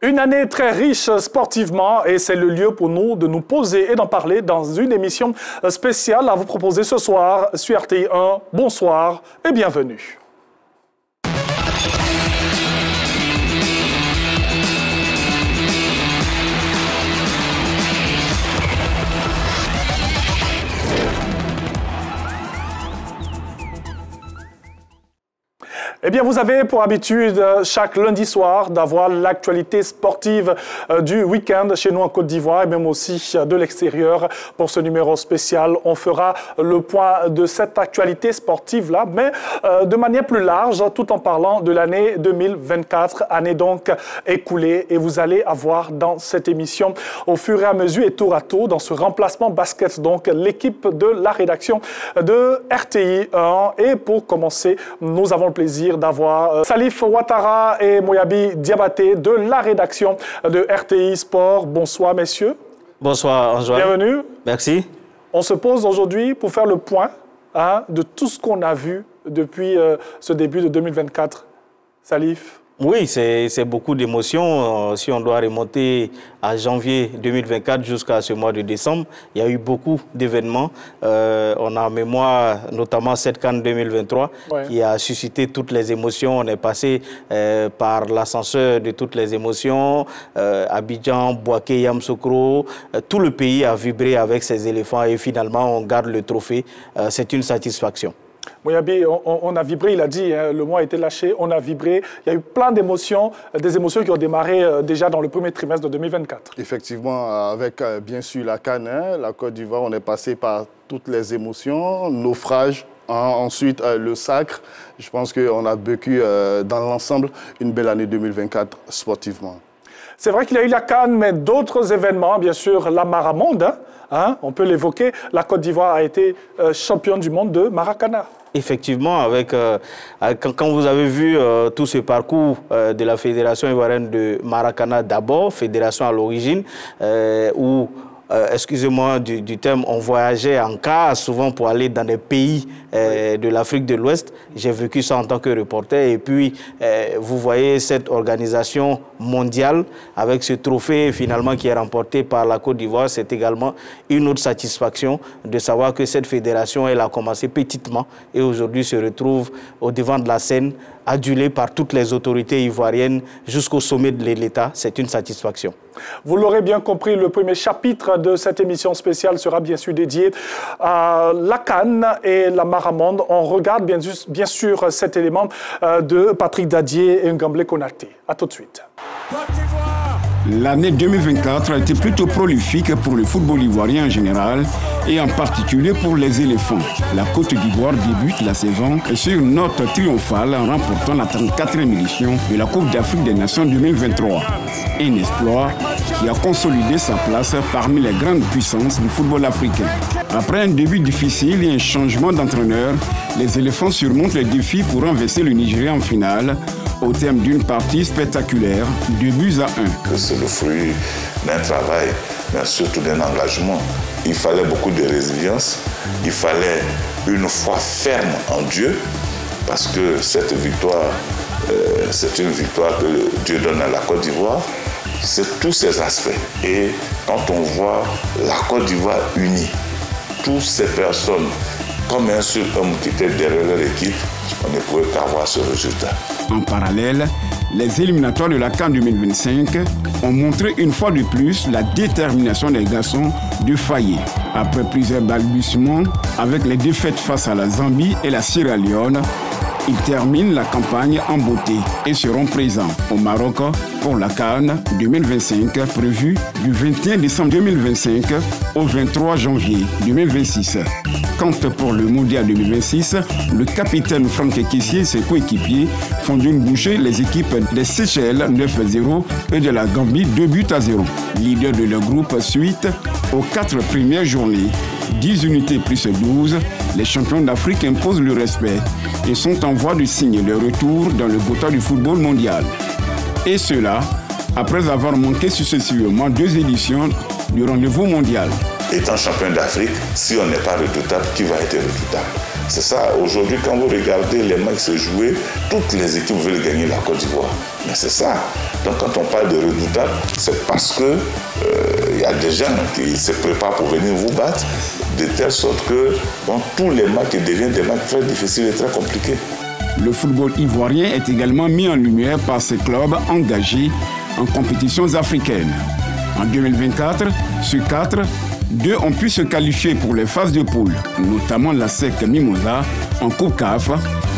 Une année très riche sportivement et c'est le lieu pour nous de nous poser et d'en parler dans une émission spéciale à vous proposer ce soir sur RTI 1. Bonsoir et bienvenue. Eh bien, vous avez pour habitude chaque lundi soir d'avoir l'actualité sportive du week-end chez nous en Côte d'Ivoire et même aussi de l'extérieur. Pour ce numéro spécial, on fera le point de cette actualité sportive-là, mais de manière plus large, tout en parlant de l'année 2024, année donc écoulée. Et vous allez avoir dans cette émission, au fur et à mesure et tour à tour, dans ce remplacement basket, donc l'équipe de la rédaction de RTI 1. Et pour commencer, nous avons le plaisir d'avoir Salif Ouattara et Moyabi Diabaté de la rédaction de RTI Sport. Bonsoir, messieurs. Bonsoir, Antoine. Bienvenue. Merci. On se pose aujourd'hui pour faire le point de tout ce qu'on a vu depuis ce début de 2024. Salif. Oui, c'est beaucoup d'émotions. Si on doit remonter à janvier 2024 jusqu'à ce mois de décembre, il y a eu beaucoup d'événements. On a en mémoire notamment cette CAN 2023 qui a suscité toutes les émotions. On est passé par l'ascenseur de toutes les émotions. Abidjan, Bouaké, Yamoussoukro, tout le pays a vibré avec ces éléphants et finalement on garde le trophée. C'est une satisfaction. Moyabi, on a vibré, il a dit, le mot a été lâché, on a vibré. Il y a eu plein d'émotions, des émotions qui ont démarré déjà dans le premier trimestre de 2024. Effectivement, avec bien sûr la CAN, la Côte d'Ivoire, on est passé par toutes les émotions, naufrage, ensuite le sacre. Je pense qu'on a vécu dans l'ensemble une belle année 2024 sportivement. C'est vrai qu'il y a eu la CAN, mais d'autres événements, bien sûr, la Maramonde, on peut l'évoquer. La Côte d'Ivoire a été championne du monde de Maracana. Effectivement, quand vous avez vu tout ce parcours de la Fédération ivoirienne de Maracana d'abord, fédération à l'origine, où, excusez-moi du terme, on voyageait en car souvent pour aller dans des pays de l'Afrique de l'Ouest. J'ai vécu ça en tant que reporter et puis vous voyez cette organisation mondiale avec ce trophée finalement qui est remporté par la Côte d'Ivoire. C'est également une autre satisfaction de savoir que cette fédération, elle a commencé petitement et aujourd'hui se retrouve au devant de la scène, adulée par toutes les autorités ivoiriennes jusqu'au sommet de l'État. C'est une satisfaction. Vous l'aurez bien compris, le premier chapitre de cette émission spéciale sera bien sûr dédié à la CAN et la Maramonde. On regarde bien sûr cet élément de Patrick Dadier et Ngamblé Konaté. A tout de suite. L'année 2024 a été plutôt prolifique pour le football ivoirien en général et en particulier pour les éléphants. La Côte d'Ivoire débute la saison sur une note triomphale en remportant la 34e édition de la Coupe d'Afrique des Nations 2023. Un exploit qui a consolidé sa place parmi les grandes puissances du football africain. Après un début difficile et un changement d'entraîneur, les éléphants surmontent les défis pour renverser le Nigeria en finale au terme d'une partie spectaculaire, 2-1. C'est le fruit d'un travail, mais surtout d'un engagement. Il fallait beaucoup de résilience, il fallait une foi ferme en Dieu, parce que cette victoire, c'est une victoire que Dieu donne à la Côte d'Ivoire. C'est tous ces aspects. Et quand on voit la Côte d'Ivoire unie, toutes ces personnes, comme un seul homme qui était derrière leur équipe, on ne pouvait qu'avoir ce résultat. En parallèle, les éliminatoires de la CAN 2025 ont montré une fois de plus la détermination des garçons de faillir. Après plusieurs balbutiements, avec les défaites face à la Zambie et la Sierra Leone, ils terminent la campagne en beauté et seront présents au Maroc pour la CAN 2025 prévue du 21 décembre 2025 au 23 janvier 2026. Quant pour le Mondial 2026, le capitaine Franck Kessié et ses coéquipiers font d'une bouchée les équipes des Seychelles 9-0 et de la Gambie 2-0. Leader de leur groupe suite aux 4 premières journées. 10 unités plus 12, les champions d'Afrique imposent le respect et sont en voie de signer leur retour dans le quota du football mondial. Et cela, après avoir manqué successivement 2 éditions du rendez-vous mondial. Étant champion d'Afrique, si on n'est pas redoutable, qui va être redoutable? C'est ça, aujourd'hui, quand vous regardez les matchs se jouer, toutes les équipes veulent gagner la Côte d'Ivoire. Mais c'est ça. Donc quand on parle de redoutable, c'est parce que y a des gens qui se préparent pour venir vous battre, de telle sorte que dans tous les matchs deviennent des matchs très difficiles et très compliqués. Le football ivoirien est également mis en lumière par ses clubs engagés en compétitions africaines. En 2024, sur 4, 2 ont pu se qualifier pour les phases de poule, notamment la SEC Mimosa en Coupe CAF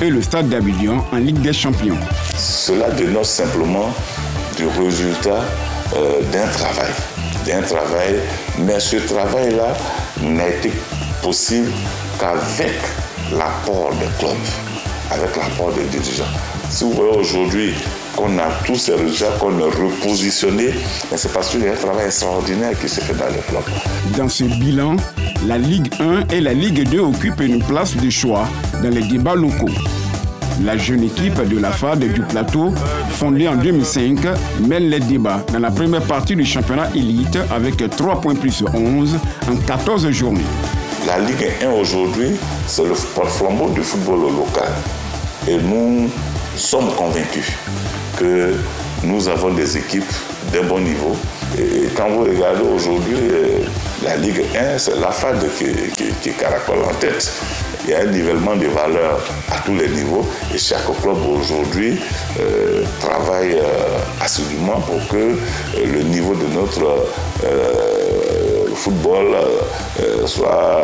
et le Stade d'Abidjan en Ligue des Champions. Cela dénote simplement du résultat d'un travail. Mais ce travail-là n'a été possible qu'avec l'apport des clubs, avec l'apport des dirigeants. Si vous voyez aujourd'hui qu'on a tous ces résultats, qu'on est repositionné, c'est parce qu'il y a un travail extraordinaire qui s'est fait dans les clubs. Dans ce bilan, la Ligue 1 et la Ligue 2 occupent une place de choix dans les débats locaux. La jeune équipe de la FAD du Plateau, fondée en 2005, mène les débats dans la première partie du championnat élite avec 3 points plus 11 en 14 journées. La Ligue 1 aujourd'hui, c'est le flambeau du football local. Et nous sommes convaincus que nous avons des équipes d'un bon niveau. Et quand vous regardez aujourd'hui, la Ligue 1, c'est la FAD qui caracole en tête. Il y a un nivellement de valeurs à tous les niveaux et chaque club aujourd'hui travaille assidûment pour que le niveau de notre football soit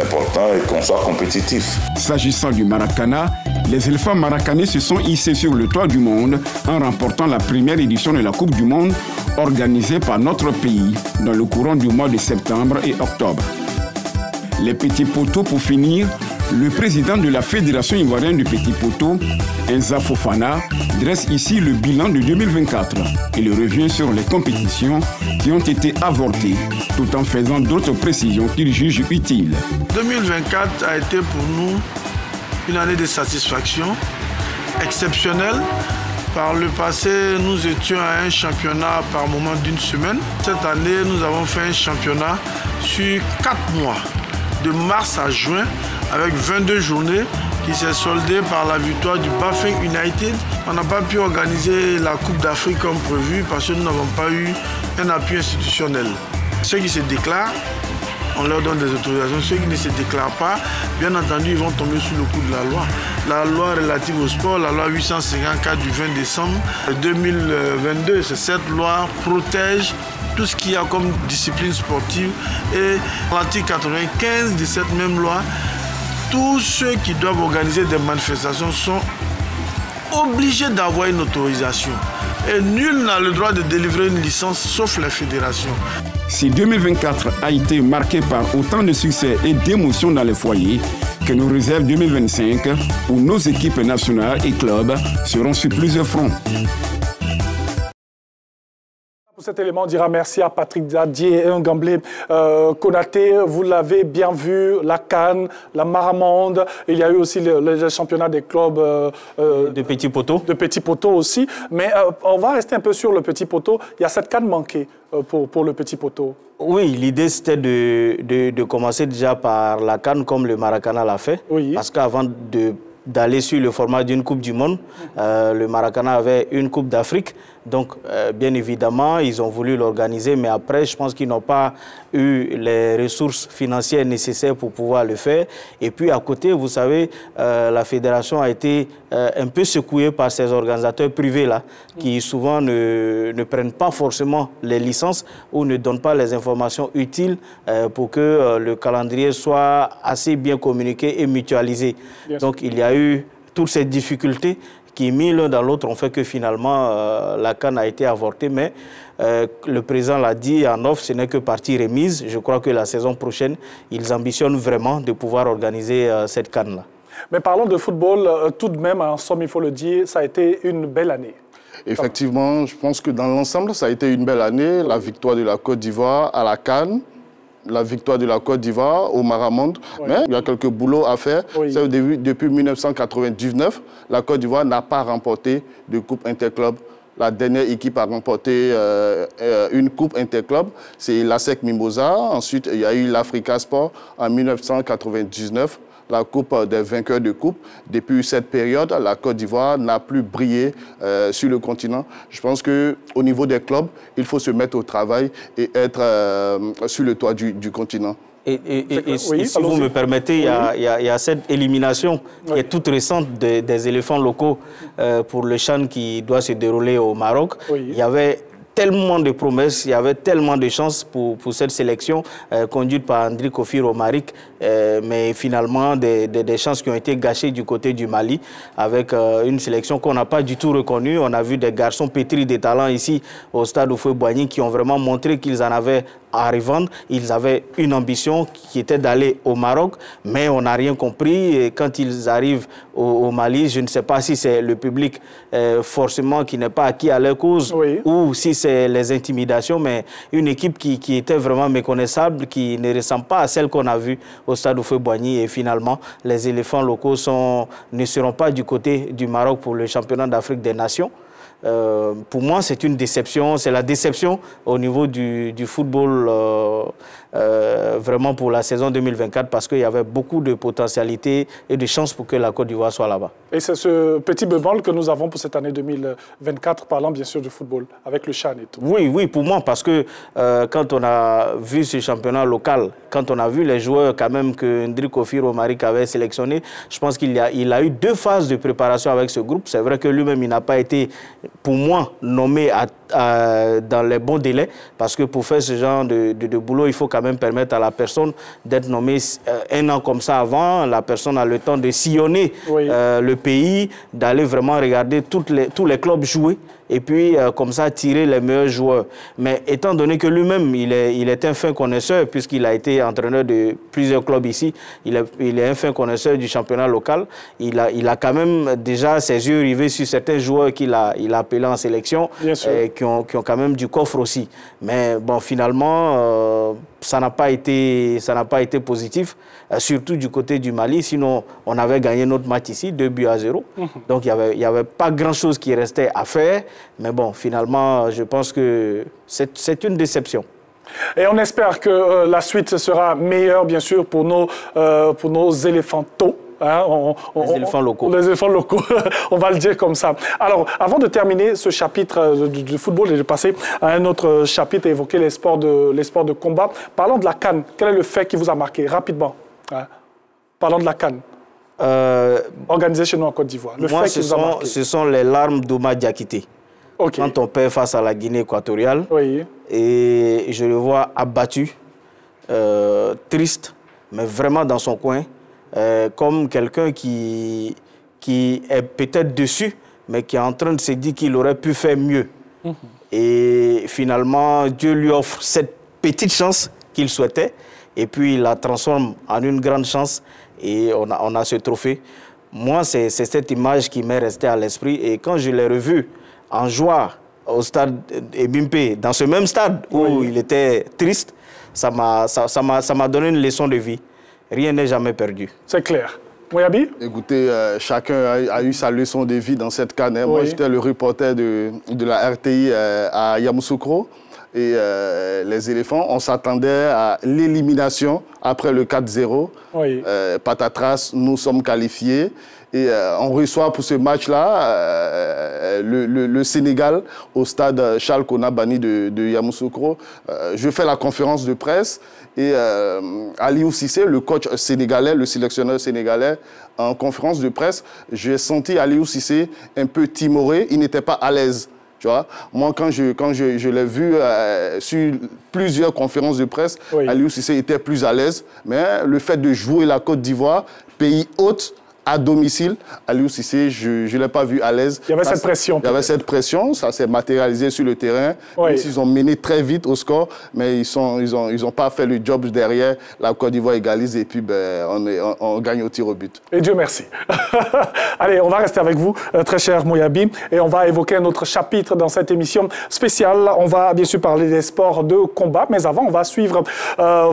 important et qu'on soit compétitif. S'agissant du Maracana, les éléphants maracanais se sont hissés sur le toit du monde en remportant la première édition de la Coupe du Monde organisée par notre pays dans le courant du mois de septembre et octobre. Les petits poteaux pour finir, le président de la Fédération ivoirienne du petit poteau, Enza Fofana, dresse ici le bilan de 2024. Il revient sur les compétitions qui ont été avortées, tout en faisant d'autres précisions qu'il juge utiles. 2024 a été pour nous une année de satisfaction exceptionnelle. Par le passé, nous étions à un championnat par moment d'une semaine. Cette année, nous avons fait un championnat sur 4 mois, de mars à juin, avec 22 journées qui s'est soldée par la victoire du Bafing United. On n'a pas pu organiser la Coupe d'Afrique comme prévu parce que nous n'avons pas eu un appui institutionnel. Ceux qui se déclarent, on leur donne des autorisations. Ceux qui ne se déclarent pas, bien entendu, ils vont tomber sous le coup de la loi. La loi relative au sport, la loi 854 du 20 décembre 2022, cette loi protège tout ce qu'il y a comme discipline sportive. Et l'article 95 de cette même loi, tous ceux qui doivent organiser des manifestations sont obligés d'avoir une autorisation. Et nul n'a le droit de délivrer une licence sauf les fédérations. Si 2024 a été marqué par autant de succès et d'émotions dans les foyers, que nous réserve 2025 où nos équipes nationales et clubs seront sur plusieurs fronts. Pour cet élément, on dira merci à Patrick Dadier et Ngamblé Konaté. Vous l'avez bien vu, la CAN, la Maramonde. Il y a eu aussi le championnat des clubs de petits poteaux. De petits poteaux aussi. Mais on va rester un peu sur le petit poteau. Il y a cette CAN manquée pour le petit poteau. Oui, l'idée c'était de commencer déjà par la CAN comme le Maracana l'a fait. Oui. Parce qu'avant d'aller sur le format d'une Coupe du Monde, le Maracana avait une Coupe d'Afrique. Donc, bien évidemment, ils ont voulu l'organiser, mais après, je pense qu'ils n'ont pas eu les ressources financières nécessaires pour pouvoir le faire. Et puis, à côté, vous savez, la fédération a été un peu secouée par ces organisateurs privés-là, qui souvent ne prennent pas forcément les licences ou ne donnent pas les informations utiles pour que le calendrier soit assez bien communiqué et mutualisé. Donc, il y a eu toutes ces difficultés qui, mis l'un dans l'autre, ont fait que finalement, la CAN a été avortée. Mais le président l'a dit en off, ce n'est que partie remise. Je crois que la saison prochaine, ils ambitionnent vraiment de pouvoir organiser cette CAN-là. Mais parlons de football, tout de même, en somme, il faut le dire, ça a été une belle année. Effectivement, je pense que dans l'ensemble, ça a été une belle année. La victoire de la Côte d'Ivoire à la CAN, la victoire de la Côte d'Ivoire au Maramonde. Oui. Mais il y a quelques boulots à faire. Oui. Depuis 1999, la Côte d'Ivoire n'a pas remporté de Coupe Interclub. La dernière équipe a remporté une Coupe Interclub, c'est la SEC Mimosa. Ensuite, il y a eu l'Africa Sport en 1999. la coupe des vainqueurs de coupe. Depuis cette période, la Côte d'Ivoire n'a plus brillé sur le continent. Je pense qu'au niveau des clubs, il faut se mettre au travail et être sur le toit du continent. Et si vous me permettez, il y a cette élimination qui est toute récente des éléphants locaux pour le CHAN qui doit se dérouler au Maroc. Il y avait tellement de promesses, il y avait tellement de chances pour cette sélection conduite par André Kofi Romaric, mais finalement des chances qui ont été gâchées du côté du Mali avec une sélection qu'on n'a pas du tout reconnue. On a vu des garçons pétris de talent ici au stade Houphouët-Boigny qui ont vraiment montré qu'ils en avaient à revendre. Ils avaient une ambition qui était d'aller au Maroc, mais on n'a rien compris. Et quand ils arrivent au Mali, je ne sais pas si c'est le public forcément qui n'est pas acquis à leur cause ou si c'est les intimidations, mais une équipe qui était vraiment méconnaissable, qui ne ressemble pas à celle qu'on a vue au stade Houphouët-Boigny. Et finalement, les éléphants locaux ne seront pas du côté du Maroc pour le championnat d'Afrique des Nations. Pour moi, c'est une déception. C'est la déception au niveau du football vraiment pour la saison 2024 parce qu'il y avait beaucoup de potentialité et de chances pour que la Côte d'Ivoire soit là-bas. Et c'est ce petit bémol que nous avons pour cette année 2024, parlant bien sûr du football, avec le CHAN et tout. Oui, pour moi, parce que quand on a vu ce championnat local, quand on a vu les joueurs quand même que Ndri Kofi Romaric avait sélectionnés, je pense qu'il a eu 2 phases de préparation avec ce groupe. C'est vrai que lui-même, il n'a pas été, pour moi, nommé dans les bons délais, parce que pour faire ce genre de boulot, il faut quand même permettre à la personne d'être nommée 1 an comme ça avant. La personne a le temps de sillonner le pays, d'aller vraiment regarder tous les clubs jouer et puis comme ça tirer les meilleurs joueurs. Mais étant donné que lui-même, il est un fin connaisseur, puisqu'il a été entraîneur de plusieurs clubs ici, il est un fin connaisseur du championnat local, il a quand même déjà ses yeux rivés sur certains joueurs qu'il a appelés en sélection, qui ont quand même du coffre aussi. Mais bon, finalement, ça n'a pas été positif, surtout du côté du Mali. Sinon, on avait gagné notre match ici, 2-0. Donc, il n'y avait pas grand-chose qui restait à faire. Mais bon, finalement, je pense que c'est une déception. Et on espère que la suite sera meilleure, bien sûr, pour nos éléphantaux. Hein, les éléphants locaux. Les éléphants locaux, on va le dire comme ça. Alors, avant de terminer ce chapitre du football et de passer à un autre chapitre et évoquer les sports de combat, parlons de la CAN. Quel est le fait qui vous a marqué rapidement, hein? Parlons de la CAN. Organisée chez nous en Côte d'Ivoire. Moi, ce sont les larmes d'Ouma Diakité. Quand on perd face à la Guinée équatoriale, et je le vois abattu, triste, mais vraiment dans son coin, comme quelqu'un qui est peut-être dessus, mais qui est en train de se dire qu'il aurait pu faire mieux. Et finalement, Dieu lui offre cette petite chance qu'il souhaitait, et puis il la transforme en une grande chance, et on a ce trophée. Moi, c'est cette image qui m'est restée à l'esprit, et quand je l'ai revu en joie au stade Ebimpe, dans ce même stade où il était triste, ça m'a donné une leçon de vie. Rien n'est jamais perdu. C'est clair. Moyabi? Écoutez, chacun a eu sa leçon de vie dans cette CAN. Moi, j'étais le reporter de la RTI à Yamoussoukro. Et les éléphants, on s'attendait à l'élimination après le 4-0. Patatras, nous sommes qualifiés. Et on reçoit pour ce match-là le Sénégal au stade Charles Konabani de Yamoussoukro. Je fais la conférence de presse et Aliou Cissé, le coach sénégalais, le sélectionneur sénégalais, en conférence de presse, j'ai senti Aliou Cissé un peu timoré, il n'était pas à l'aise. Tu vois, moi, quand je l'ai vu sur plusieurs conférences de presse, Aliou Cissé était plus à l'aise. Mais le fait de jouer la Côte d'Ivoire, pays hôte, à domicile, Aliou Cissé, je ne l'ai pas vu à l'aise. Il y avait cette pression. Il y avait cette pression, ça s'est matérialisé sur le terrain. Ils ont mené très vite au score, mais ils ont pas fait le job derrière. La Côte d'Ivoire égalise et puis on gagne au tir au but. Et Dieu merci. Allez, on va rester avec vous, très cher Moyabi, et on va évoquer un autre chapitre dans cette émission spéciale. On va bien sûr parler des sports de combat, mais avant, on va suivre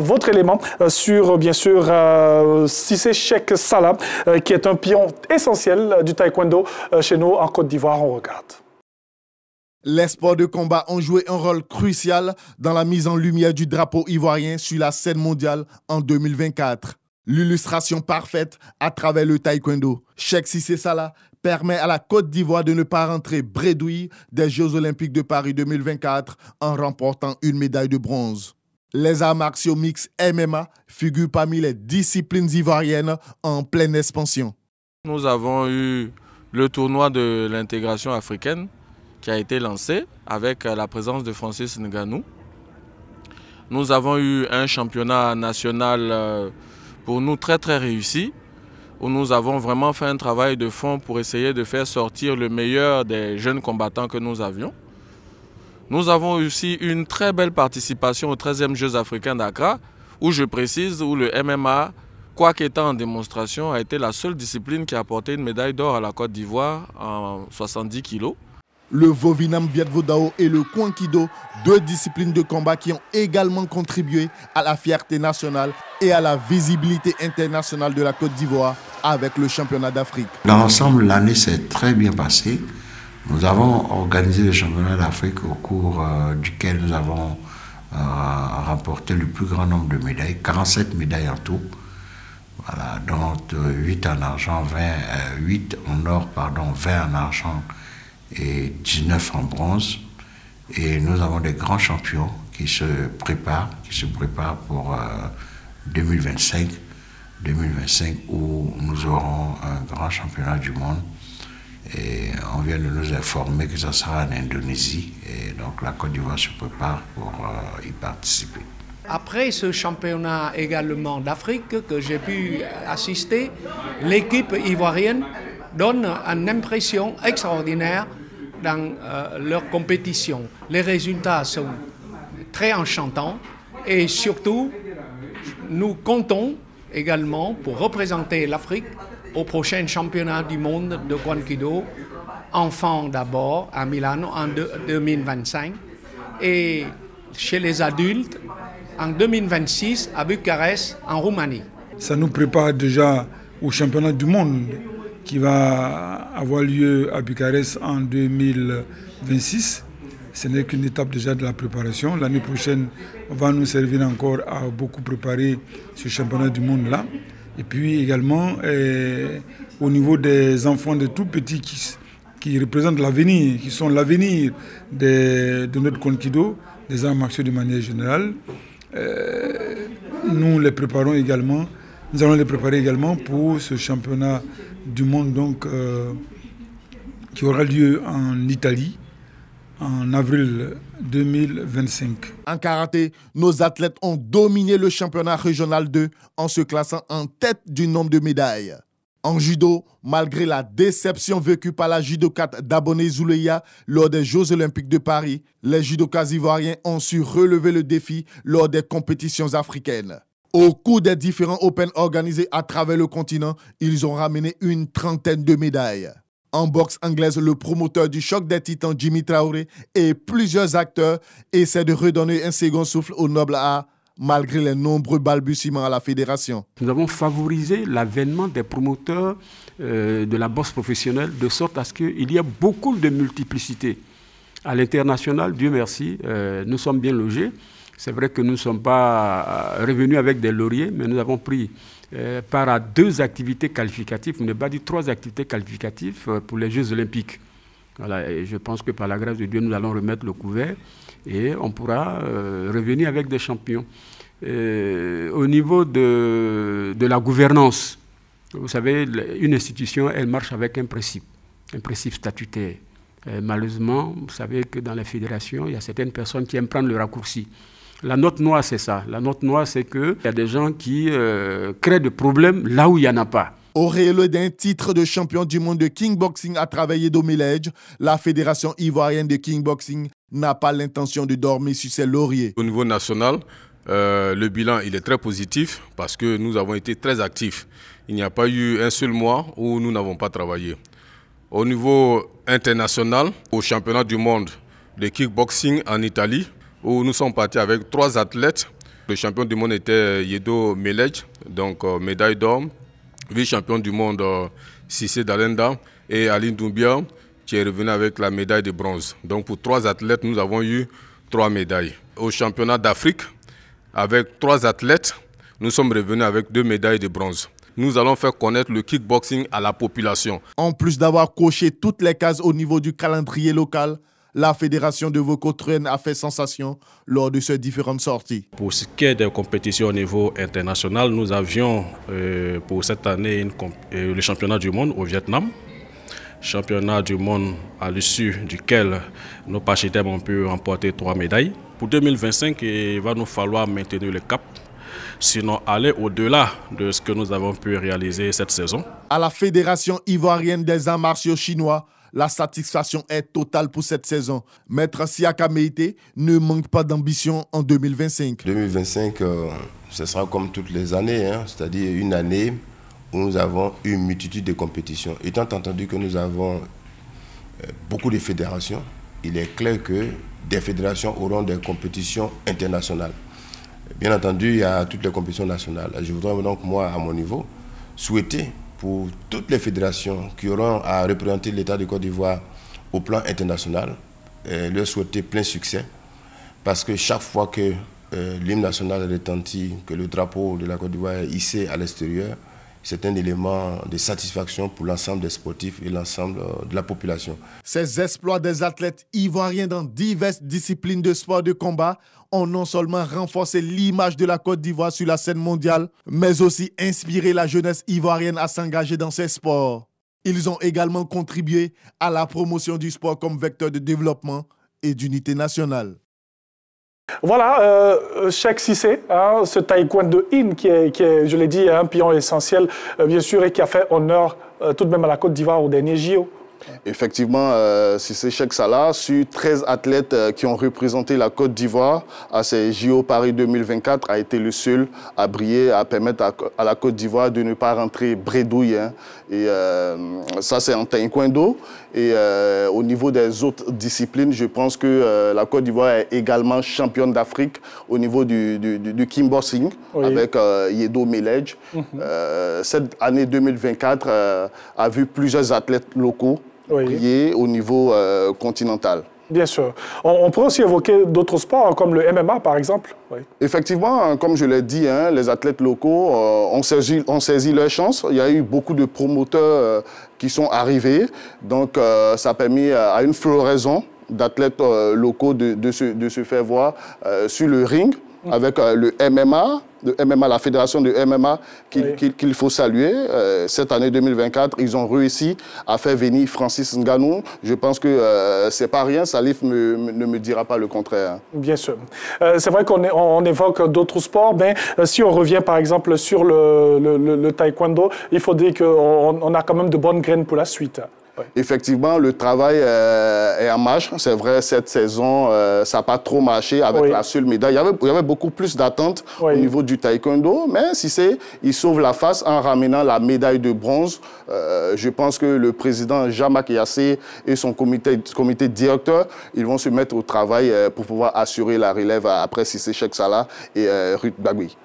votre élément sur, bien sûr, Cissé Cheikh Salah, qui est un pion essentiel du taekwondo chez nous en Côte d'Ivoire. On regarde. Les sports de combat ont joué un rôle crucial dans la mise en lumière du drapeau ivoirien sur la scène mondiale en 2024. L'illustration parfaite à travers le taekwondo. Cheikh Cissé Salah permet à la Côte d'Ivoire de ne pas rentrer bredouille des Jeux Olympiques de Paris 2024 en remportant une médaille de bronze. Les arts martiaux mixtes MMA figurent parmi les disciplines ivoiriennes en pleine expansion. Nous avons eu le tournoi de l'intégration africaine qui a été lancé avec la présence de Francis Ngannou. Nous avons eu un championnat national pour nous très réussi, où nous avons vraiment fait un travail de fond pour essayer de faire sortir le meilleur des jeunes combattants que nous avions. Nous avons aussi une très belle participation aux 13e Jeux africains d'Accra, où je précise, où le MMA, quoiqu'étant en démonstration, a été la seule discipline qui a apporté une médaille d'or à la Côte d'Ivoire en 70 kilos. Le Vovinam Viet Vo Dao et le Kwankido, deux disciplines de combat qui ont également contribué à la fierté nationale et à la visibilité internationale de la Côte d'Ivoire avec le championnat d'Afrique. Dans l'ensemble, l'année s'est très bien passée. Nous avons organisé le championnat d'Afrique au cours duquel nous avons remporté le plus grand nombre de médailles, 47 médailles en tout. Voilà, dont 8 en argent, 8 en or, 20 en argent et 19 en bronze. Et nous avons des grands champions qui se préparent pour 2025 où nous aurons un grand championnat du monde. Et on vient de nous informer que ça sera en Indonésie. Et donc la Côte d'Ivoire se prépare pour y participer. Après ce championnat également d'Afrique que j'ai pu assister, l'équipe ivoirienne donne une impression extraordinaire dans leur compétition. Les résultats sont très enchantants et surtout, nous comptons également pour représenter l'Afrique au prochain championnat du monde de Kwankido, enfants d'abord à Milano en 2025 et chez les adultes en 2026 à Bucarest en Roumanie. Ça nous prépare déjà au championnat du monde qui va avoir lieu à Bucarest en 2026. Ce n'est qu'une étape déjà de la préparation. L'année prochaine, on va nous servir encore à beaucoup préparer ce championnat du monde-là. Et puis également, au niveau des enfants de tout petits qui représentent l'avenir, qui sont l'avenir de notre Kwankido, des arts martiaux de manière générale, nous les préparons également. Nous allons les préparer également pour ce championnat du monde donc, qui aura lieu en Italie en avril 2025. En karaté, nos athlètes ont dominé le championnat régional 2 en se classant en tête du nombre de médailles. En judo, malgré la déception vécue par la judokate Daboné Zouleya lors des Jeux Olympiques de Paris, les judokas ivoiriens ont su relever le défi lors des compétitions africaines. Au cours des différents Open organisés à travers le continent, ils ont ramené une trentaine de médailles. En boxe anglaise, le promoteur du choc des titans Jimmy Traoré et plusieurs acteurs essaient de redonner un second souffle au noble art, malgré les nombreux balbutiements à la fédération. Nous avons favorisé l'avènement des promoteurs de la boxe professionnelle de sorte à ce qu'il y ait beaucoup de multiplicité. À l'international, Dieu merci, nous sommes bien logés. C'est vrai que nous ne sommes pas revenus avec des lauriers, mais nous avons pris part à 2 activités qualificatives, on n'est pas dit 3 activités qualificatives pour les Jeux Olympiques. Voilà, et je pense que par la grâce de Dieu, nous allons remettre le couvert et on pourra revenir avec des champions. Au niveau de la gouvernance, vous savez, une institution, elle marche avec un principe statutaire. Malheureusement, vous savez que dans les fédérations, il y a certaines personnes qui aiment prendre le raccourci. La note noire, c'est ça. La note noire, c'est qu'il y a des gens qui créent des problèmes là où il n'y en a pas. Auréolé d'un titre de champion du monde de kickboxing à travailler Domiledge, la Fédération ivoirienne de kickboxing n'a pas l'intention de dormir sur ses lauriers. Au niveau national, le bilan il est très positif parce que nous avons été très actifs. Il n'y a pas eu un seul mois où nous n'avons pas travaillé. Au niveau international, au championnat du monde de kickboxing en Italie, où nous sommes partis avec 3 athlètes. Le champion du monde était Yedo Melej, donc médaille d'or. Vice-champion du monde Cissé Dalenda et Aline Doumbia, qui est revenu avec la médaille de bronze. Donc pour 3 athlètes, nous avons eu 3 médailles. Au championnat d'Afrique, avec 3 athlètes, nous sommes revenus avec 2 médailles de bronze. Nous allons faire connaître le kickboxing à la population. En plus d'avoir coché toutes les cases au niveau du calendrier local, la Fédération de Wokotren a fait sensation lors de ces différentes sorties. Pour ce qui est des compétitions au niveau international, nous avions pour cette année le championnat du monde au Vietnam. Championnat du monde à l'issue duquel nos Pachidem ont pu remporter 3 médailles. Pour 2025, il va nous falloir maintenir le cap, sinon aller au-delà de ce que nous avons pu réaliser cette saison. À la Fédération ivoirienne des arts martiaux chinois, la satisfaction est totale pour cette saison. Maître Siaka Meïté ne manque pas d'ambition en 2025. 2025, ce sera comme toutes les années, c'est-à-dire une année où nous avons une multitude de compétitions. Étant entendu que nous avons beaucoup de fédérations, il est clair que des fédérations auront des compétitions internationales. Bien entendu, il y a toutes les compétitions nationales. Je voudrais donc, moi, à mon niveau, souhaiter pour toutes les fédérations qui auront à représenter l'État de Côte d'Ivoire au plan international, leur souhaiter plein succès. Parce que chaque fois que l'hymne national retentit, que le drapeau de la Côte d'Ivoire est hissé à l'extérieur, c'est un élément de satisfaction pour l'ensemble des sportifs et l'ensemble de la population. Ces exploits des athlètes ivoiriens dans diverses disciplines de sport de combat ont non seulement renforcé l'image de la Côte d'Ivoire sur la scène mondiale, mais aussi inspiré la jeunesse ivoirienne à s'engager dans ces sports. Ils ont également contribué à la promotion du sport comme vecteur de développement et d'unité nationale. Voilà, Cheikh Cissé, ce taekwondo qui est, je l'ai dit, un pion essentiel, bien sûr, et qui a fait honneur tout de même à la Côte d'Ivoire au dernier JO. Effectivement, Cissé Cheikh Salah, sur 13 athlètes qui ont représenté la Côte d'Ivoire à ces JO Paris 2024, a été le seul à briller, à permettre à la Côte d'Ivoire de ne pas rentrer bredouille. Et ça, c'est en taekwondo. Et au niveau des autres disciplines, je pense que la Côte d'Ivoire est également championne d'Afrique au niveau du kickboxing, oui, avec Yedo Melej. Cette année 2024 a vu plusieurs athlètes locaux, oui, briller au niveau continental. Bien sûr. On peut aussi évoquer d'autres sports, comme le MMA, par exemple. Oui. Effectivement, comme je l'ai dit, les athlètes locaux ont saisi leur chance. Il y a eu beaucoup de promoteurs qui sont arrivés. Donc, ça a permis à une floraison d'athlètes locaux de se faire voir sur le ring, avec le MMA, la fédération de MMA qu'il faut saluer. Cette année 2024, ils ont réussi à faire venir Francis Ngannou. Je pense que c'est pas rien, Salif ne me dira pas le contraire. Bien sûr. C'est vrai qu'on évoque d'autres sports, mais si on revient par exemple sur le taekwondo, il faut dire qu'on a quand même de bonnes graines pour la suite. Oui. Effectivement, le travail est en marche. C'est vrai, cette saison, ça n'a pas trop marché avec la seule médaille. Il y avait beaucoup plus d'attentes au niveau du taekwondo, mais Cissé, il sauve la face en ramenant la médaille de bronze. Je pense que le président Jean-Marc Yassé et son comité directeur, ils vont se mettre au travail pour pouvoir assurer la relève après Cissé Cheikh Salah et Ruth Bagui.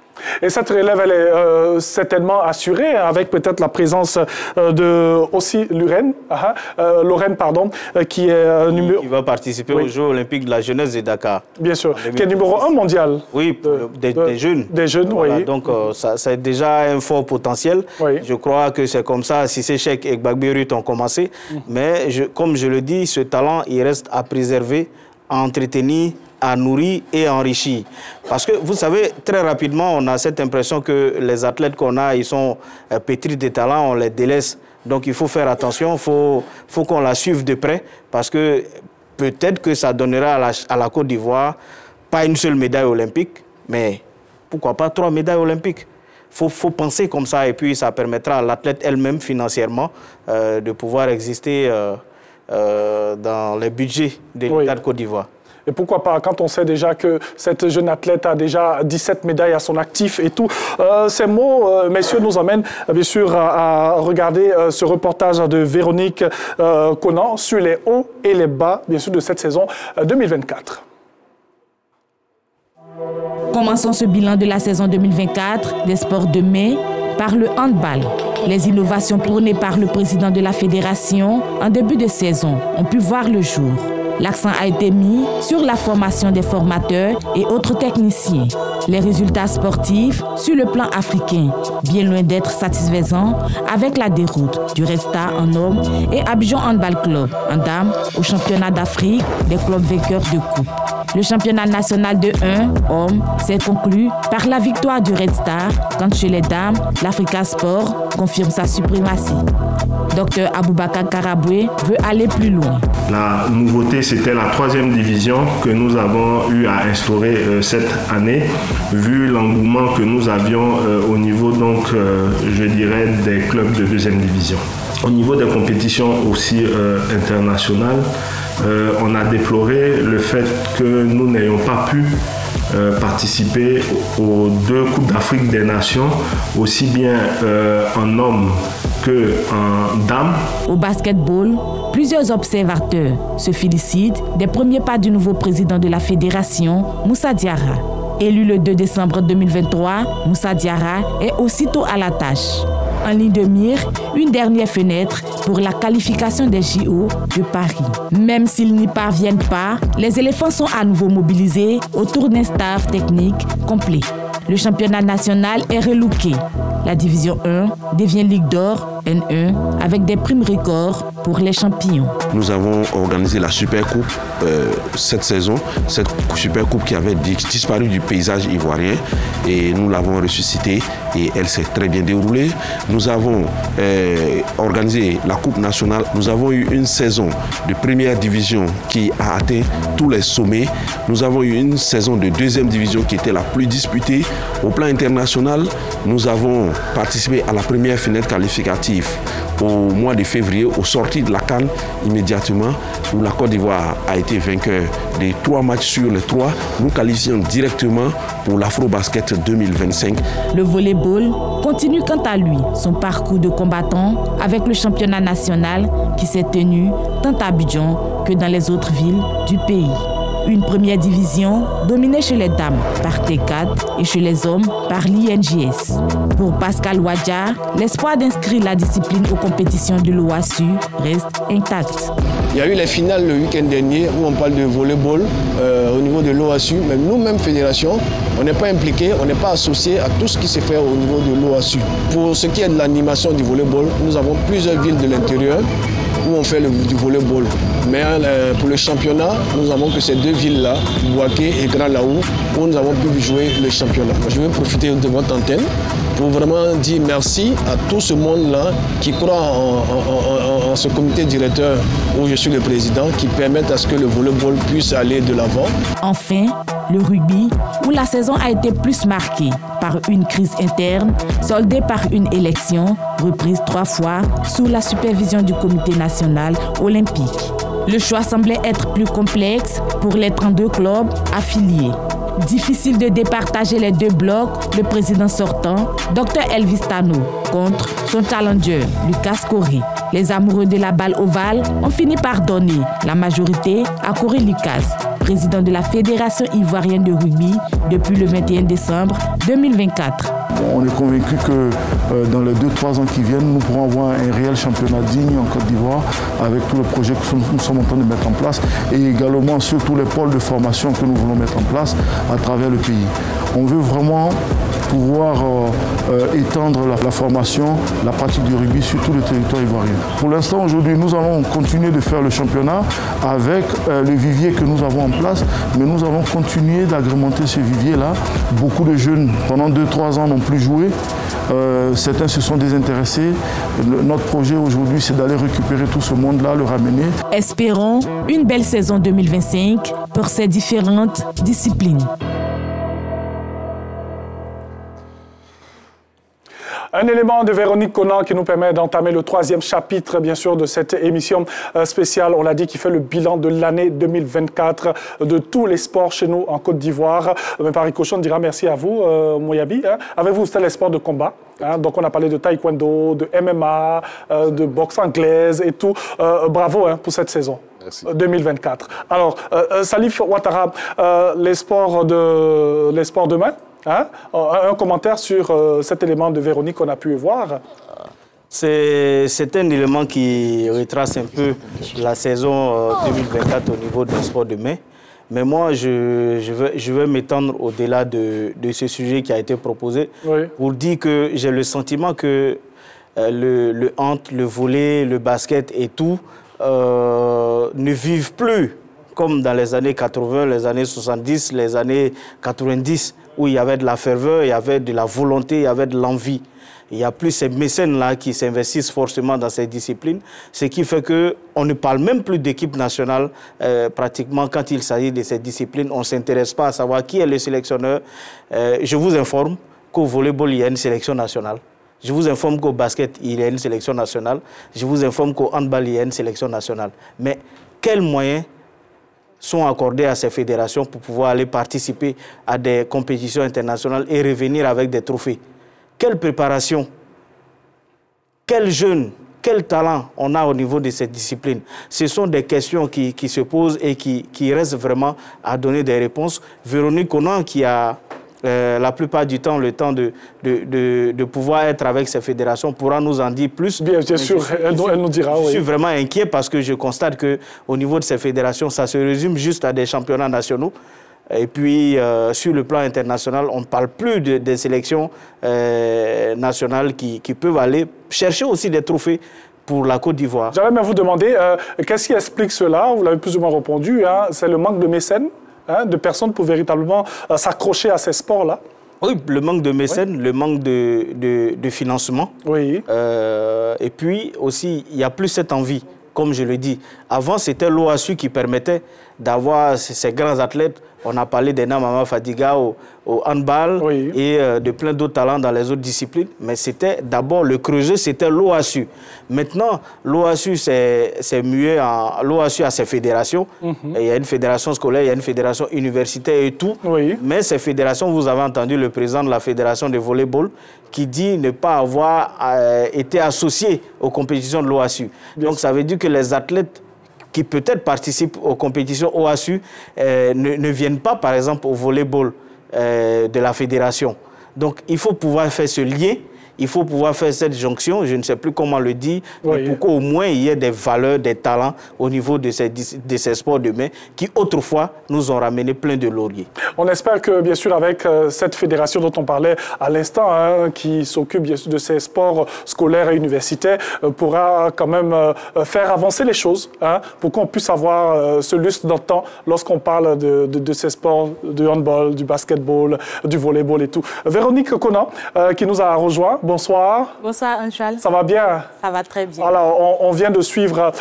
Et cette relève, elle est certainement assurée avec peut-être la présence de aussi Lorraine, qui est numéro... Qui va participer aux Jeux olympiques de la jeunesse de Dakar. Bien sûr, qui est numéro 1 mondial. Oui, des jeunes. Des jeunes, voilà, oui. Donc, ça c'est déjà un fort potentiel. Oui. Je crois que c'est comme ça, Cissé Cheikh et Gbagbo Ruth ont commencé. Mais comme je le dis, ce talent, il reste à préserver, à entretenir, à nourrir et enrichir. Parce que, vous savez, très rapidement, on a cette impression que les athlètes qu'on a, ils sont pétris de talent, on les délaisse. Donc, il faut faire attention, il faut qu'on la suive de près, parce que peut-être que ça donnera à la Côte d'Ivoire pas une seule médaille olympique, mais pourquoi pas 3 médailles olympiques. Il faut penser comme ça, et puis ça permettra à l'athlète elle-même, financièrement, de pouvoir exister dans les budgets de l'État de Côte d'Ivoire. Et pourquoi pas, quand on sait déjà que cette jeune athlète a déjà 17 médailles à son actif et tout. Ces mots, messieurs, nous amènent bien sûr à regarder ce reportage de Véronique Conan sur les hauts et les bas, bien sûr, de cette saison 2024. Commençons ce bilan de la saison 2024 des sports de mai par le handball. Les innovations prônées par le président de la fédération en début de saison ont pu voir le jour. L'accent a été mis sur la formation des formateurs et autres techniciens. Les résultats sportifs sur le plan africain, bien loin d'être satisfaisants avec la déroute du Red Star en hommes et Abidjan Handball Club en dames au championnat d'Afrique des clubs vainqueurs de coupe. Le championnat national de 1 hommes s'est conclu par la victoire du Red Star, quand chez les dames, l'Africa Sport confirme sa suprématie. Dr Aboubakar Karaboué veut aller plus loin. La nouveauté, c'était la 3e division que nous avons eu à instaurer cette année, vu l'engouement que nous avions au niveau, donc, je dirais, des clubs de 2e division. Au niveau des compétitions aussi internationales, on a déploré le fait que nous n'ayons pas pu participer aux 2 Coupes d'Afrique des Nations, aussi bien en hommes qu'en dames. Au basketball, plusieurs observateurs se félicitent des premiers pas du nouveau président de la fédération, Moussa Diarra. Élu le 2 décembre 2023, Moussa Diarra est aussitôt à la tâche. En ligne de mire, une dernière fenêtre pour la qualification des JO de Paris. Même s'ils n'y parviennent pas, les éléphants sont à nouveau mobilisés autour d'un staff technique complet. Le championnat national est relooké. La division 1 devient Ligue d'Or N1 avec des primes records pour les champions. Nous avons organisé la Super Coupe cette saison, cette Super Coupe qui avait disparu du paysage ivoirien, et nous l'avons ressuscitée et elle s'est très bien déroulée. Nous avons organisé la Coupe nationale. Nous avons eu une saison de première division qui a atteint tous les sommets. Nous avons eu une saison de 2e division qui était la plus disputée. Au plan international, nous avons participé à la première fenêtre qualificative au mois de février, aux sorties de la CAN immédiatement, où la Côte d'Ivoire a été vainqueur des 3 matchs sur les 3, nous qualifiant directement pour l'Afro-Basket 2025. Le volleyball continue quant à lui son parcours de combattant avec le championnat national qui s'est tenu tant à Abidjan que dans les autres villes du pays. Une première division dominée chez les dames par T4 et chez les hommes par l'INJS. Pour Pascal Wadja, l'espoir d'inscrire la discipline aux compétitions de l'OASU reste intact. Il y a eu les finales le week-end dernier où on parle de volleyball au niveau de l'OASU, mais nous-mêmes, fédération, on n'est pas impliqués, on n'est pas associés à tout ce qui se fait au niveau de l'OASU. Pour ce qui est de l'animation du volleyball, nous avons plusieurs villes de l'intérieur où on fait du volleyball. Mais pour le championnat, nous avons que ces 2 villes-là, Bouaké et Grand Laou, où nous avons pu jouer le championnat. Je vais profiter de votre antenne pour vraiment dire merci à tout ce monde-là qui croit en ce comité directeur où je suis le président, qui permettent à ce que le volleyball puisse aller de l'avant. Enfin, le rugby, où la saison a été plus marquée par une crise interne, soldée par une élection reprise 3 fois sous la supervision du comité national olympique. Le choix semblait être plus complexe pour les 32 clubs affiliés. Difficile de départager les 2 blocs, le président sortant, Dr Elvis Tano, contre son challenger, Lucas Coré. Les amoureux de la balle ovale ont fini par donner la majorité à Coré Lucas, président de la Fédération ivoirienne de rugby depuis le 21 décembre 2024. On est convaincu que dans les 2-3 ans qui viennent, nous pourrons avoir un réel championnat digne en Côte d'Ivoire avec tous les projets que nous sommes en train de mettre en place et également sur tous les pôles de formation que nous voulons mettre en place à travers le pays. On veut vraiment pouvoir étendre la formation, la pratique du rugby sur tout le territoire ivoirien. Pour l'instant, aujourd'hui, nous allons continuer de faire le championnat avec le vivier que nous avons en place, mais nous allons continuer d'agrémenter ce vivier-là. Beaucoup de jeunes, pendant 2-3 ans, n'ont plus joué. Certains se sont désintéressés. Notre projet aujourd'hui, c'est d'aller récupérer tout ce monde-là, le ramener. Espérons une belle saison 2025 pour ces différentes disciplines. Un élément de Véronique Conan qui nous permet d'entamer le 3e chapitre, bien sûr, de cette émission spéciale. On l'a dit, qui fait le bilan de l'année 2024 de tous les sports chez nous en Côte d'Ivoire. Mais par ricochet, on dira merci à vous, Moyabi. Avec vous, c'était les sports de combat. Donc, on a parlé de taekwondo, de MMA, de boxe anglaise et tout. Bravo pour cette saison. Merci. 2024. Alors, Salif Ouattara, les sports demain. Un commentaire sur cet élément de Véronique qu'on a pu voir. C'est un élément qui retrace un peu la saison 2024 au niveau du sport de mai. Mais moi, je veux m'étendre au-delà de ce sujet qui a été proposé pour dire que j'ai le sentiment que le hand, le volley, le basket et tout ne vivent plus comme dans les années 80, les années 70, les années 90, où il y avait de la ferveur, il y avait de la volonté, il y avait de l'envie. Il n'y a plus ces mécènes-là qui s'investissent forcément dans ces disciplines, ce qui fait qu'on ne parle même plus d'équipe nationale pratiquement quand il s'agit de ces disciplines. On ne s'intéresse pas à savoir qui est le sélectionneur. Je vous informe qu'au volleyball, il y a une sélection nationale. Je vous informe qu'au basket, il y a une sélection nationale. Je vous informe qu'au handball, il y a une sélection nationale. Mais quels moyens sont accordés à ces fédérations pour pouvoir aller participer à des compétitions internationales et revenir avec des trophées? Quelle préparation, quel jeune, quel talent on a au niveau de cette discipline? Ce sont des questions qui se posent et qui restent vraiment à donner des réponses. Véronique Konan, qui a la plupart du temps le temps de pouvoir être avec ces fédérations, pourra nous en dire plus. Bien sûr, elle nous dira. Je suis vraiment inquiet parce que je constate qu'au niveau de ces fédérations, ça se résume juste à des championnats nationaux. Et puis, sur le plan international, on ne parle plus des sélections nationales qui peuvent aller chercher aussi des trophées pour la Côte d'Ivoire. J'allais même vous demander, qu'est-ce qui explique cela? Vous l'avez plus ou moins répondu, hein, c'est le manque de mécènes, hein, de personnes pour véritablement s'accrocher à ces sports-là. Oui, le manque de mécènes, le manque de financement. Oui. Et puis aussi, il n'y a plus cette envie, comme je le dis. Avant, c'était l'OASU qui permettait d'avoir ces grands athlètes. On a parlé d'Enam Mama Fadiga au handball et de plein d'autres talents dans les autres disciplines. Mais c'était d'abord le creuset, c'était l'OASU. Maintenant, l'OASU c'est mué en... L'OASU a ses fédérations. Et il y a une fédération scolaire, il y a une fédération universitaire et tout. Mais ces fédérations, vous avez entendu le président de la fédération de volleyball qui dit ne pas avoir été associé aux compétitions de l'OASU. Donc ça veut dire que les athlètes qui peut-être participent aux compétitions OASU ne viennent pas, par exemple, au volleyball de la fédération. Donc, il faut pouvoir faire ce lien, il faut pouvoir faire cette jonction, je ne sais plus comment le dire, mais pour qu'au moins il y ait des valeurs, des talents au niveau de ces sports de main qui, autrefois, nous ont ramené plein de lauriers. On espère que, bien sûr, avec cette fédération dont on parlait à l'instant, hein, qui s'occupe de ces sports scolaires et universitaires, pourra quand même faire avancer les choses, hein, pour qu'on puisse avoir ce lustre d'antan lorsqu'on parle de ces sports, du handball, du basketball, du volleyball et tout. Véronique Konan, qui nous a rejoint. Bonsoir. Bonsoir, Anchal. Ça va bien? Ça va très bien. Alors, on vient de suivre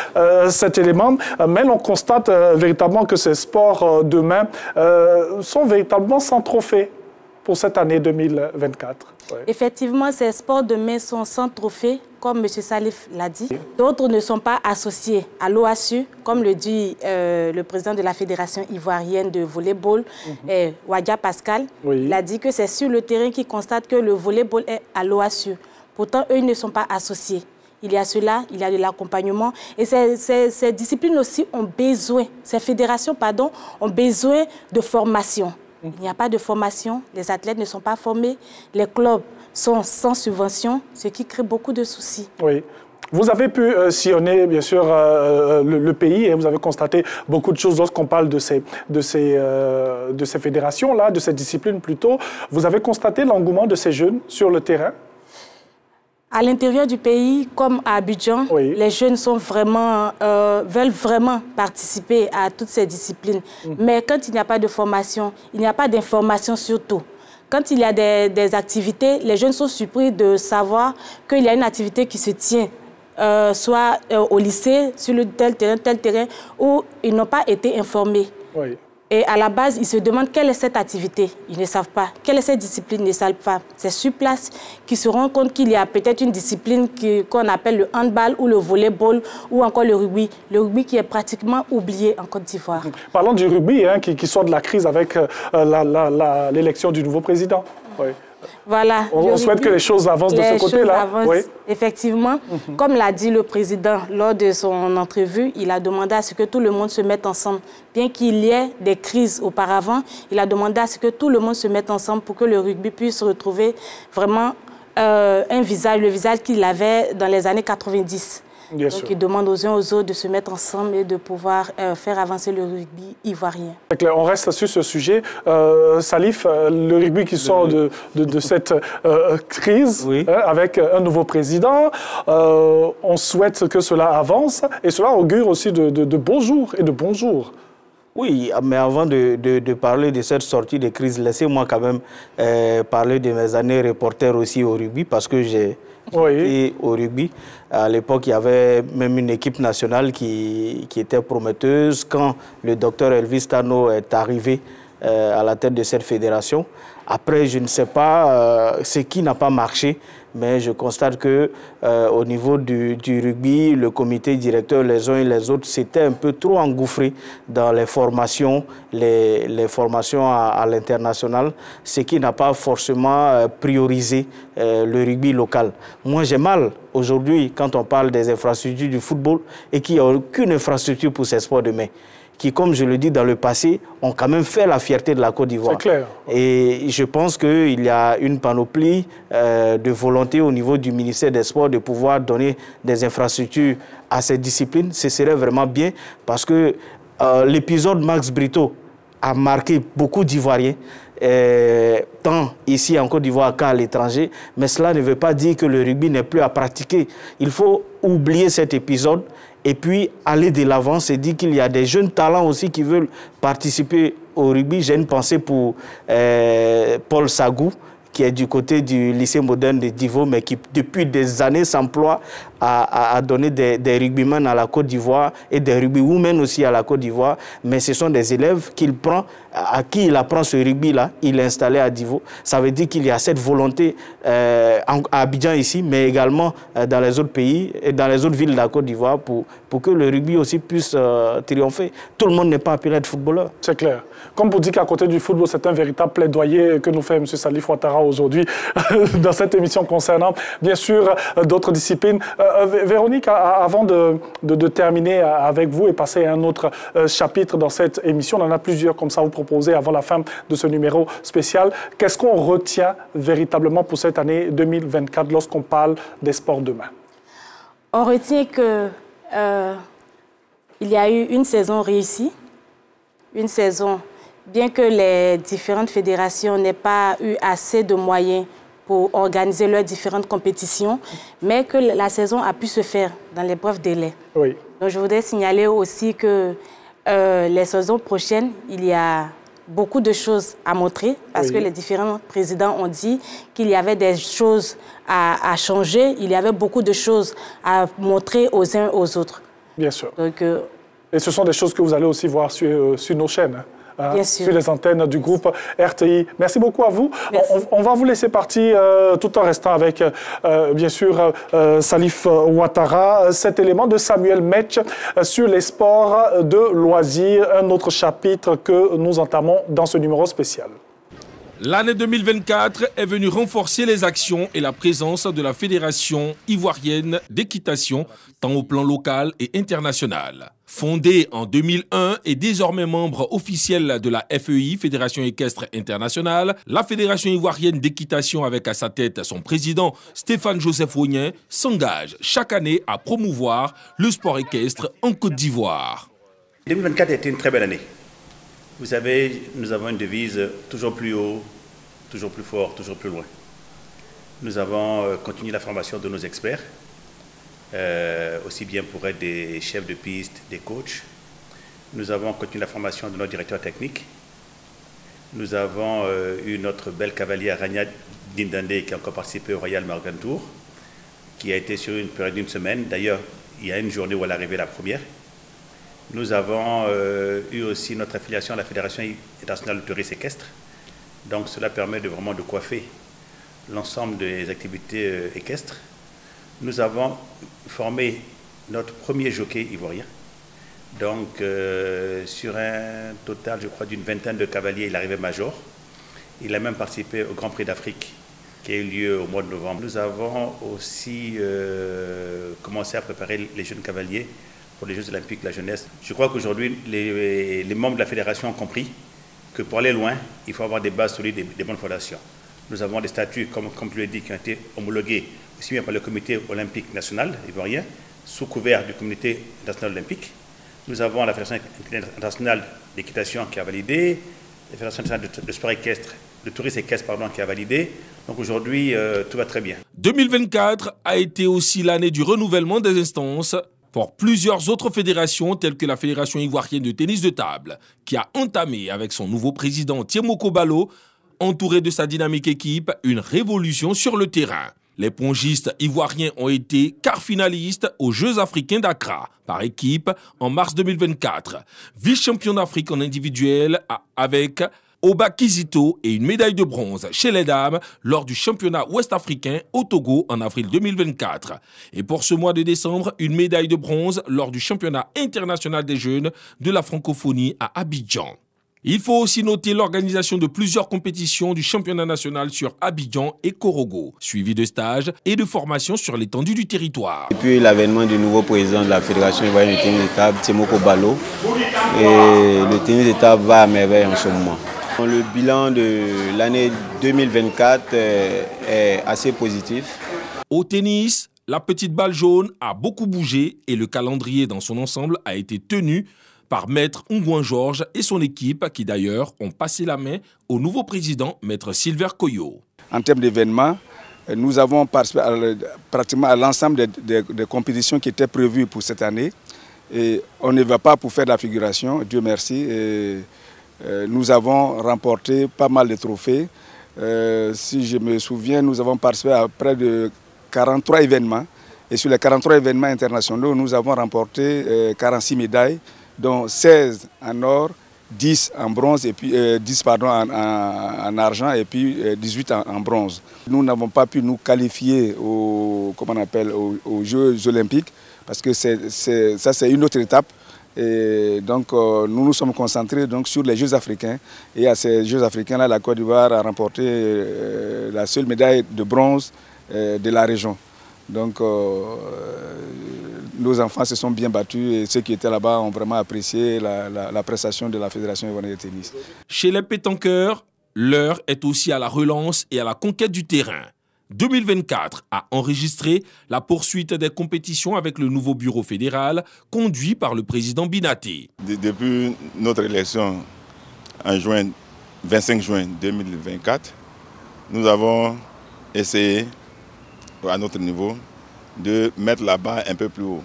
cet élément, mais on constate véritablement que ces sports de main sont véritablement sans trophée pour cette année 2024. Effectivement, ces sports de main sont sans trophée, comme M. Salif l'a dit. D'autres ne sont pas associés à l'OASU, comme le dit le président de la Fédération ivoirienne de volleyball, Wadia Pascal. Il a dit que c'est sur le terrain qu'il constate que le volleyball est à l'OASU. Pourtant, eux, ils ne sont pas associés. Il y a cela, il y a de l'accompagnement. Et ces disciplines aussi ont besoin, ces fédérations, pardon, ont besoin de formation. Il n'y a pas de formation, les athlètes ne sont pas formés, les clubs sont sans subvention, ce qui crée beaucoup de soucis. Oui. Vous avez pu sillonner, bien sûr, le pays et vous avez constaté beaucoup de choses lorsqu'on parle de ces fédérations-là, de ces disciplines plutôt. Vous avez constaté l'engouement de ces jeunes sur le terrain? À l'intérieur du pays, comme à Abidjan, les jeunes sont vraiment, veulent vraiment participer à toutes ces disciplines. Mais quand il n'y a pas de formation, il n'y a pas d'information surtout. Quand il y a des activités, les jeunes sont surpris de savoir qu'il y a une activité qui se tient, soit au lycée, sur le tel terrain, où ils n'ont pas été informés. Et à la base, ils se demandent quelle est cette activité. Ils ne savent pas. Quelle est cette discipline, ils ne savent pas. C'est sur place qu'ils se rendent compte qu'il y a peut-être une discipline qu'on appelle le handball ou le volleyball ou encore le rugby. Le rugby qui est pratiquement oublié en Côte d'Ivoire. Parlons du rugby, hein, qui sort de la crise avec l'élection du nouveau président. Voilà. On souhaite que les choses avancent de ce côté-là. Effectivement. Comme l'a dit le président lors de son entrevue, il a demandé à ce que tout le monde se mette ensemble. Bien qu'il y ait des crises auparavant, il a demandé à ce que tout le monde se mette ensemble pour que le rugby puisse retrouver vraiment un visage, le visage qu'il avait dans les années 90. Bien Donc, sûr. il demande aux uns aux autres de se mettre ensemble et de pouvoir faire avancer le rugby ivoirien. C'est clair, on reste sur ce sujet. Salif, le rugby qui sort de cette crise avec un nouveau président, on souhaite que cela avance et cela augure aussi de beaux jours et de bons jours. Oui, mais avant de parler de cette sortie de crise, laissez-moi quand même parler de mes années reporter aussi au rugby parce que j'ai été au rugby. À l'époque, il y avait même une équipe nationale qui était prometteuse. Quand le docteur Elvis Tano est arrivé à la tête de cette fédération, après, je ne sais pas ce qui n'a pas marché, mais je constate que au niveau du rugby, le comité directeur, les uns et les autres, s'étaient un peu trop engouffrés dans les formations, les formations à l'international, ce qui n'a pas forcément priorisé le rugby local. Moi, j'ai mal aujourd'hui quand on parle des infrastructures du football et qu'il n'y a aucune infrastructure pour ces sports de main, qui, comme je le dis dans le passé, ont quand même fait la fierté de la Côte d'Ivoire. C'est clair. Et je pense qu'il y a une panoplie de volonté au niveau du ministère des Sports de pouvoir donner des infrastructures à cette discipline. Ce serait vraiment bien parce que l'épisode Max Brito a marqué beaucoup d'Ivoiriens, tant ici en Côte d'Ivoire qu'à l'étranger, mais cela ne veut pas dire que le rugby n'est plus à pratiquer. Il faut oublier cet épisode et puis aller de l'avant, c'est dire qu'il y a des jeunes talents aussi qui veulent participer au rugby. J'ai une pensée pour Paul Sagou, qui est du côté du lycée moderne de Divo, mais qui depuis des années s'emploie à donner des rugbymen à la Côte d'Ivoire et des rugbywomen aussi à la Côte d'Ivoire. Mais ce sont des élèves qu'il prend, à qui il apprend ce rugby-là, il est installé à Divo. Ça veut dire qu'il y a cette volonté à Abidjan ici, mais également dans les autres pays et dans les autres villes de la Côte d'Ivoire pour que le rugby aussi puisse triompher. Tout le monde n'est pas appelé à être footballeur. C'est clair. Comme vous dites qu'à côté du football, c'est un véritable plaidoyer que nous fait M. Salif Ouattara aujourd'hui dans cette émission concernant, bien sûr, d'autres disciplines. Véronique, avant de terminer avec vous et passer à un autre chapitre dans cette émission, on en a plusieurs comme ça à vous proposer avant la fin de ce numéro spécial. Qu'est-ce qu'on retient véritablement pour cette année 2024 lorsqu'on parle des sports de main? On retient que il y a eu une saison réussie, une saison, bien que les différentes fédérations n'aient pas eu assez de moyens pour organiser leurs différentes compétitions, mais que la saison a pu se faire dans les brefs délais. Oui. Donc je voudrais signaler aussi que les saisons prochaines, il y a beaucoup de choses à montrer, parce que les différents présidents ont dit qu'il y avait des choses à changer, il y avait beaucoup de choses à montrer aux uns aux autres. Bien sûr. Donc, et ce sont des choses que vous allez aussi voir sur nos chaînes. Bien sûr. Sur les antennes du groupe RTI. Merci beaucoup à vous. On va vous laisser partir tout en restant avec, bien sûr, Salif Ouattara. Cet élément de Samuel Metch sur les sports de loisirs, un autre chapitre que nous entamons dans ce numéro spécial. L'année 2024 est venue renforcer les actions et la présence de la Fédération ivoirienne d'équitation, tant au plan local et international. Fondée en 2001 et désormais membre officiel de la FEI, Fédération équestre internationale, la Fédération ivoirienne d'équitation avec à sa tête son président Stéphane Joseph Ognin s'engage chaque année à promouvoir le sport équestre en Côte d'Ivoire. 2024 a été une très belle année. Vous savez, nous avons une devise toujours plus haut, toujours plus fort, toujours plus loin. Nous avons continué la formation de nos experts, aussi bien pour être des chefs de piste, des coachs. Nous avons continué la formation de nos directeurs techniques. Nous avons eu notre belle cavalière Rania Dindande qui a encore participé au Royal Morgan Tour, qui a été sur une période d'une semaine. D'ailleurs, il y a une journée où elle est arrivée la première. Nous avons eu aussi notre affiliation à la Fédération internationale de tourisme équestre. Donc cela permet vraiment de coiffer l'ensemble des activités équestres. Nous avons formé notre premier jockey ivoirien. Donc sur un total, je crois, d'une vingtaine de cavaliers, il arrivait major. Il a même participé au Grand Prix d'Afrique qui a eu lieu au mois de novembre. Nous avons aussi commencé à préparer les jeunes cavaliers pour les Jeux olympiques de la jeunesse. Je crois qu'aujourd'hui, les membres de la fédération ont compris que pour aller loin, il faut avoir des bases solides et des bonnes fondations. Nous avons des statuts, comme je l'ai dit, qui ont été homologués aussi bien par le comité olympique national ivoirien, sous couvert du comité national olympique. Nous avons la Fédération internationale d'équitation qui a validé, la Fédération internationale de sport équestre, de tourisme équestre, pardon, qui a validé. Donc aujourd'hui, tout va très bien. 2024 a été aussi l'année du renouvellement des instances pour plusieurs autres fédérations telles que la Fédération ivoirienne de tennis de table, qui a entamé avec son nouveau président Tiemoko Balo, entouré de sa dynamique équipe, une révolution sur le terrain. Les pongistes ivoiriens ont été quart finalistes aux Jeux africains d'Accra par équipe en mars 2024. Vice-champion d'Afrique en individuel avec Oba Kizito et une médaille de bronze chez les dames lors du championnat ouest-africain au Togo en avril 2024. Et pour ce mois de décembre, une médaille de bronze lors du championnat international des jeunes de la francophonie à Abidjan. Il faut aussi noter l'organisation de plusieurs compétitions du championnat national sur Abidjan et Korogo, suivi de stages et de formations sur l'étendue du territoire. Depuis l'avènement du nouveau président de la Fédération ivoirienne de tennis de table, Tiemoko Balo, et le tennis de table va à merveille en ce moment. Le bilan de l'année 2024 est assez positif. Au tennis, la petite balle jaune a beaucoup bougé et le calendrier dans son ensemble a été tenu par Maître Ongouan Georges et son équipe qui d'ailleurs ont passé la main au nouveau président, Maître Silver Koyo. En termes d'événements, nous avons participé pratiquement à l'ensemble des compétitions qui étaient prévues pour cette année. Et on ne va pas pour faire de la figuration, Dieu merci. Et nous avons remporté pas mal de trophées. Si je me souviens, nous avons participé à près de 43 événements. Et sur les 43 événements internationaux, nous avons remporté 46 médailles, dont 16 en or, 10 en bronze, et puis 10 pardon, en argent et puis 18 en bronze. Nous n'avons pas pu nous qualifier aux Jeux olympiques parce que ça c'est une autre étape. Et donc nous nous sommes concentrés donc, sur les Jeux africains. Et à ces Jeux africains-là, la Côte d'Ivoire a remporté la seule médaille de bronze de la région. Donc nos enfants se sont bien battus et ceux qui étaient là-bas ont vraiment apprécié la prestation de la Fédération ivoirienne de tennis. Chez les pétanqueurs, l'heure est aussi à la relance et à la conquête du terrain. 2024 a enregistré la poursuite des compétitions avec le nouveau bureau fédéral conduit par le président Binaté. Depuis notre élection en 25 juin 2024, nous avons essayé à notre niveau de mettre la barre un peu plus haut.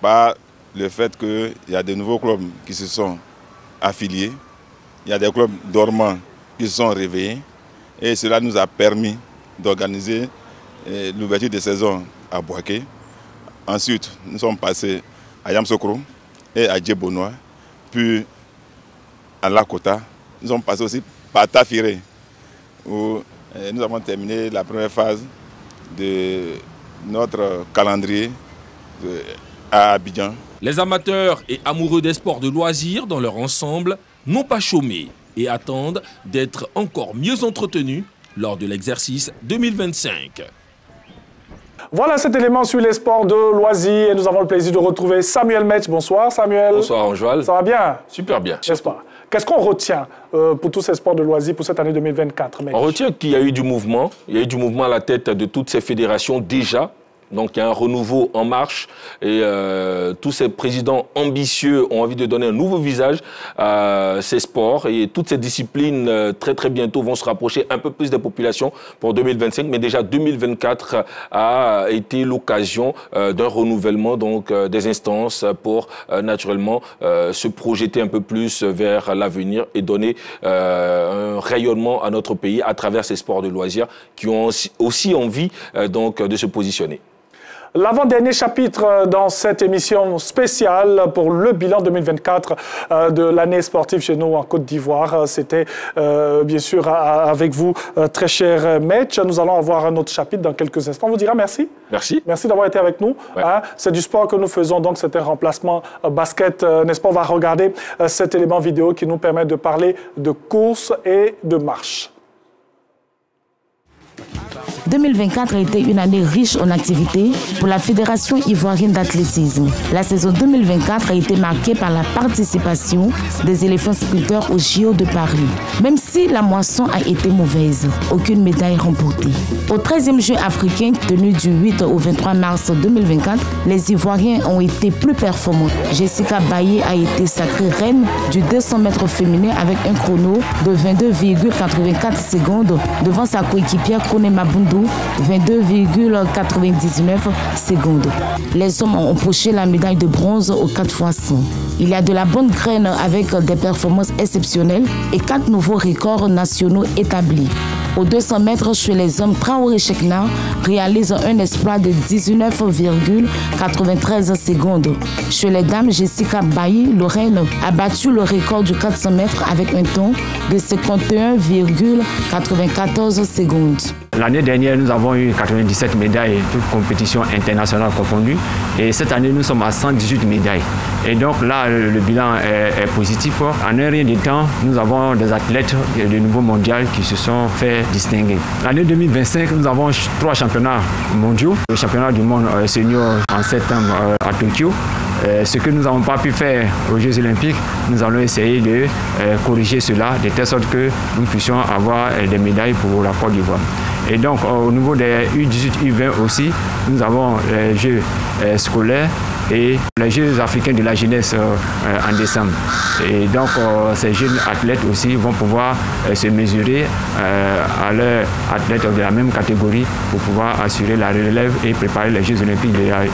Par le fait qu'il y a de nouveaux clubs qui se sont affiliés, il y a des clubs dormants qui se sont réveillés et cela nous a permis d'organiser l'ouverture de saison à Boaké. Ensuite, nous sommes passés à Yamsokro et à Djebonois, puis à Lakota. Nous sommes passés aussi par Tafiré, où nous avons terminé la première phase de notre calendrier à Abidjan. Les amateurs et amoureux des sports de loisirs dans leur ensemble n'ont pas chômé et attendent d'être encore mieux entretenus lors de l'exercice 2025. Voilà cet élément sur les sports de loisirs et nous avons le plaisir de retrouver Samuel Metz. Bonsoir Samuel. Bonsoir Anjoal. Ça va bien? Super bien. N'est-ce pas? Qu'est-ce qu'on retient pour tous ces sports de loisirs pour cette année 2024, Metz? On retient qu'il y a eu du mouvement. Il y a eu du mouvement à la tête de toutes ces fédérations déjà. Donc il y a un renouveau en marche et tous ces présidents ambitieux ont envie de donner un nouveau visage à ces sports et toutes ces disciplines très bientôt vont se rapprocher un peu plus des populations pour 2025. Mais déjà 2024 a été l'occasion d'un renouvellement donc des instances pour naturellement se projeter un peu plus vers l'avenir et donner un rayonnement à notre pays à travers ces sports de loisirs qui ont aussi envie donc de se positionner. L'avant-dernier chapitre dans cette émission spéciale pour le bilan 2024 de l'année sportive chez nous en Côte d'Ivoire. C'était bien sûr avec vous, très cher Metz. Nous allons avoir un autre chapitre dans quelques instants. On vous dira merci. Merci. Merci d'avoir été avec nous. Ouais. C'est du sport que nous faisons, donc c'est un remplacement basket. N'est-ce pas? On va regarder cet élément vidéo qui nous permet de parler de course et de marche. 2024 a été une année riche en activités pour la Fédération ivoirienne d'athlétisme. La saison 2024 a été marquée par la participation des éléphants sprinteurs au JO de Paris. Même si la moisson a été mauvaise, aucune médaille remportée. Au 13e Jeux africains tenu du 8 au 23 mars 2024, les Ivoiriens ont été plus performants. Jessica Baye a été sacrée reine du 200 mètres féminin avec un chrono de 22,84 secondes devant sa coéquipière Kone Mabundu, 22,99 secondes. Les hommes ont empoché la médaille de bronze aux 4x100. Il y a de la bonne graine avec des performances exceptionnelles et 4 nouveaux records nationaux établis. Aux 200 mètres chez les hommes, Traoré Chekna réalise un exploit de 19,93 secondes. Chez les dames, Jessica Baye, Lorraine, a battu le record du 400 mètres avec un temps de 51,94 secondes. L'année dernière, nous avons eu 97 médailles, toutes compétitions internationales confondues. Et cette année, nous sommes à 118 médailles. Et donc là, le bilan est positif. En un rien de temps, nous avons des athlètes de niveau mondial qui se sont fait distinguer. L'année 2025, nous avons 3 championnats mondiaux. Le championnat du monde senior en septembre à Tokyo. Ce que nous n'avons pas pu faire aux Jeux Olympiques, nous allons essayer de corriger cela de telle sorte que nous puissions avoir des médailles pour la Côte d'Ivoire. Et donc au niveau des U18, U20 aussi, nous avons les Jeux scolaires et les Jeux africains de la jeunesse en décembre. Et donc ces jeunes athlètes aussi vont pouvoir se mesurer à leurs athlètes de la même catégorie pour pouvoir assurer la relève et préparer les Jeux olympiques de la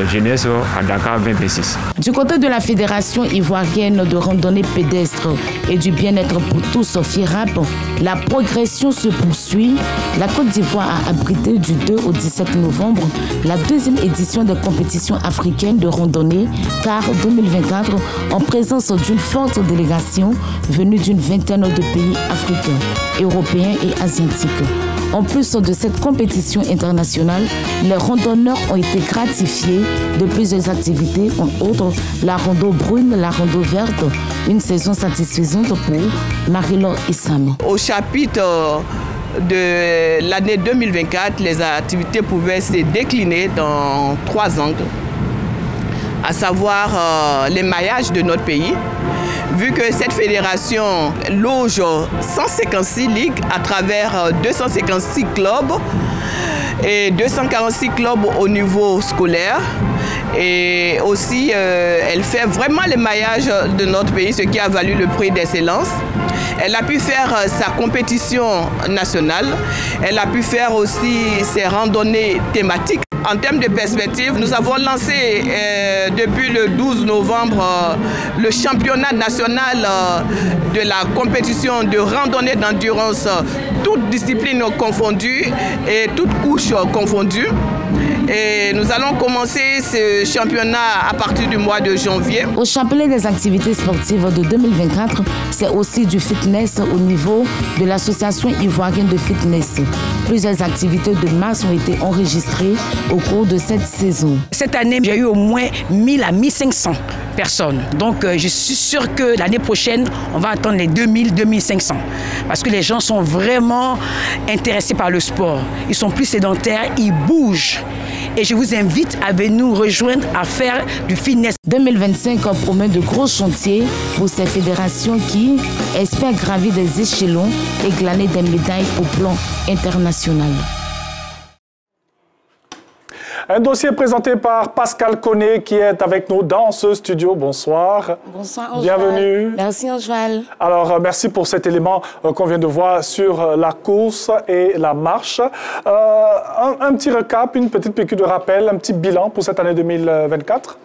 jeunesse à Dakar 2026. Du côté de la Fédération ivoirienne de randonnée pédestre et du bien-être pour tous, FIRAP, la progression se poursuit. La Côte d'Ivoire a abrité du 2 au 17 novembre la 2e édition des compétitions africaines de randonnée CAR 2024 en présence d'une forte délégation venue d'une vingtaine de pays africains, européens et asiatiques. En plus de cette compétition internationale, les randonneurs ont été gratifiés de plusieurs activités, entre autres la rando brune, la rando verte, une saison satisfaisante pour Marie-Laure Issam. Au chapitre de l'année 2024, les activités pouvaient se décliner dans 3 angles, à savoir l'émaillage de notre pays, vu que cette fédération loge 156 ligues à travers 256 clubs et 246 clubs au niveau scolaire. Et aussi, elle fait vraiment l'émaillage de notre pays, ce qui a valu le prix d'excellence. Elle a pu faire sa compétition nationale. Elle a pu faire aussi ses randonnées thématiques. En termes de perspective, nous avons lancé depuis le 12 novembre le championnat national de la compétition de randonnée d'endurance, toutes disciplines confondues et toutes couches confondues. Et nous allons commencer ce championnat à partir du mois de janvier. Au championnat des activités sportives de 2024, c'est aussi du fitness au niveau de l'Association ivoirienne de fitness. Plusieurs activités de masse ont été enregistrées au cours de cette saison. Cette année, j'ai eu au moins 1000 à 1500 personnes. Donc je suis sûre que l'année prochaine, on va attendre les 2000, 2500. Parce que les gens sont vraiment intéressés par le sport. Ils sont plus sédentaires, ils bougent. Et je vous invite à venir nous rejoindre à faire du fitness. 2025 promet de gros chantiers pour ces fédérations qui espèrent gravir des échelons et glaner des médailles au plan international. Un dossier présenté par Pascal Koné qui est avec nous dans ce studio. Bonsoir. Bonsoir, Angeval. Bienvenue. Merci, Angeval. Alors, merci pour cet élément qu'on vient de voir sur la course et la marche. Un petit recap, une petite piqûre de rappel, un petit bilan pour cette année 2024.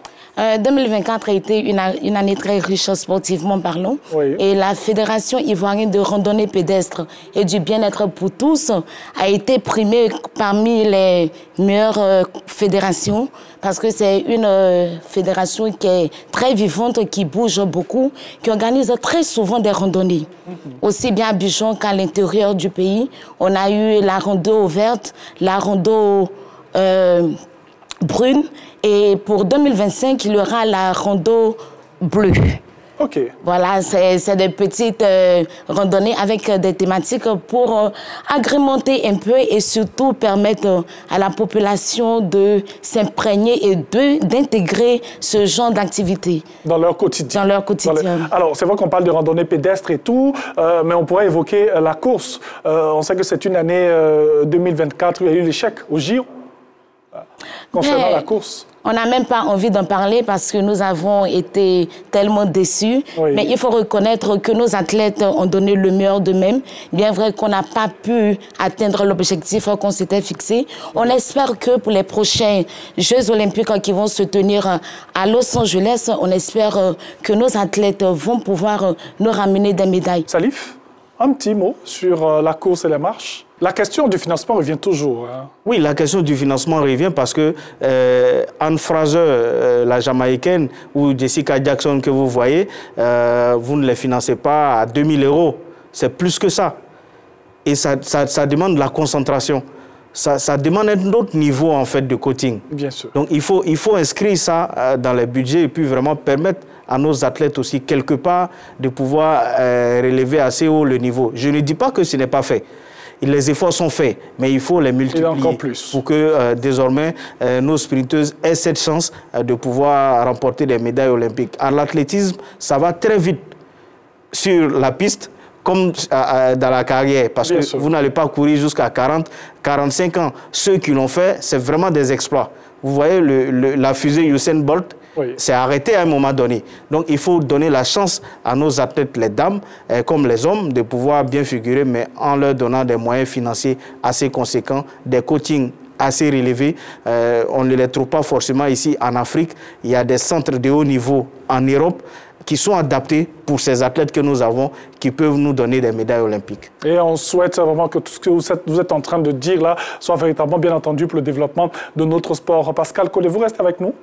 2024 a été une année très riche sportivement parlant. Oui. Et la Fédération ivoirienne de randonnée pédestre et du bien-être pour tous a été primée parmi les meilleures fédérations parce que c'est une fédération qui est très vivante, qui bouge beaucoup, qui organise très souvent des randonnées. Aussi bien à Abidjan qu'à l'intérieur du pays. On a eu la rando verte, la rando brune. Et pour 2025, il y aura la rando bleue. OK. Voilà, c'est des petites randonnées avec des thématiques pour agrémenter un peu et surtout permettre à la population de s'imprégner et d'intégrer ce genre d'activité. Dans leur quotidien. Dans leur quotidien. Alors, c'est vrai qu'on parle de randonnée pédestre et tout, mais on pourrait évoquer la course. On sait que c'est une année 2024 où il y a eu l'échec au JO concernant la course. On n'a même pas envie d'en parler parce que nous avons été tellement déçus. Oui. Mais il faut reconnaître que nos athlètes ont donné le meilleur d'eux-mêmes. Bien vrai qu'on n'a pas pu atteindre l'objectif qu'on s'était fixé. On espère que pour les prochains Jeux olympiques qui vont se tenir à Los Angeles, on espère que nos athlètes vont pouvoir nous ramener des médailles. Salif, un petit mot sur la course et la marche. La question du financement revient toujours. Hein. Oui, la question du financement revient parce que Anne Fraser, la Jamaïcaine, ou Jessica Jackson que vous voyez, vous ne les financez pas à 2000 €. C'est plus que ça. Et ça demande de la concentration. Ça demande un autre niveau en fait, de coaching. Bien sûr. Donc il faut inscrire ça dans les budgets et puis vraiment permettre à nos athlètes aussi, quelque part, de pouvoir relever assez haut le niveau. Je ne dis pas que ce n'est pas fait. Les efforts sont faits, mais il faut les multiplier encore plus. Pour que désormais nos sprinteuses aient cette chance de pouvoir remporter des médailles olympiques. À l'athlétisme, ça va très vite sur la piste, comme dans la carrière, parce Bien que sûr. vous n'allez pas courir jusqu'à 40, 45 ans. Ceux qui l'ont fait, c'est vraiment des exploits. Vous voyez la fusée Usain Bolt, oui. C'est arrêté à un moment donné. Donc il faut donner la chance à nos athlètes, les dames, comme les hommes, de pouvoir bien figurer, mais en leur donnant des moyens financiers assez conséquents, des coachings assez relevés. On ne les trouve pas forcément ici en Afrique. Il y a des centres de haut niveau en Europe qui sont adaptés pour ces athlètes que nous avons, qui peuvent nous donner des médailles olympiques. Et on souhaite vraiment que tout ce que vous êtes en train de dire là soit véritablement bien entendu pour le développement de notre sport. Pascal Collet, vous restez avec nous.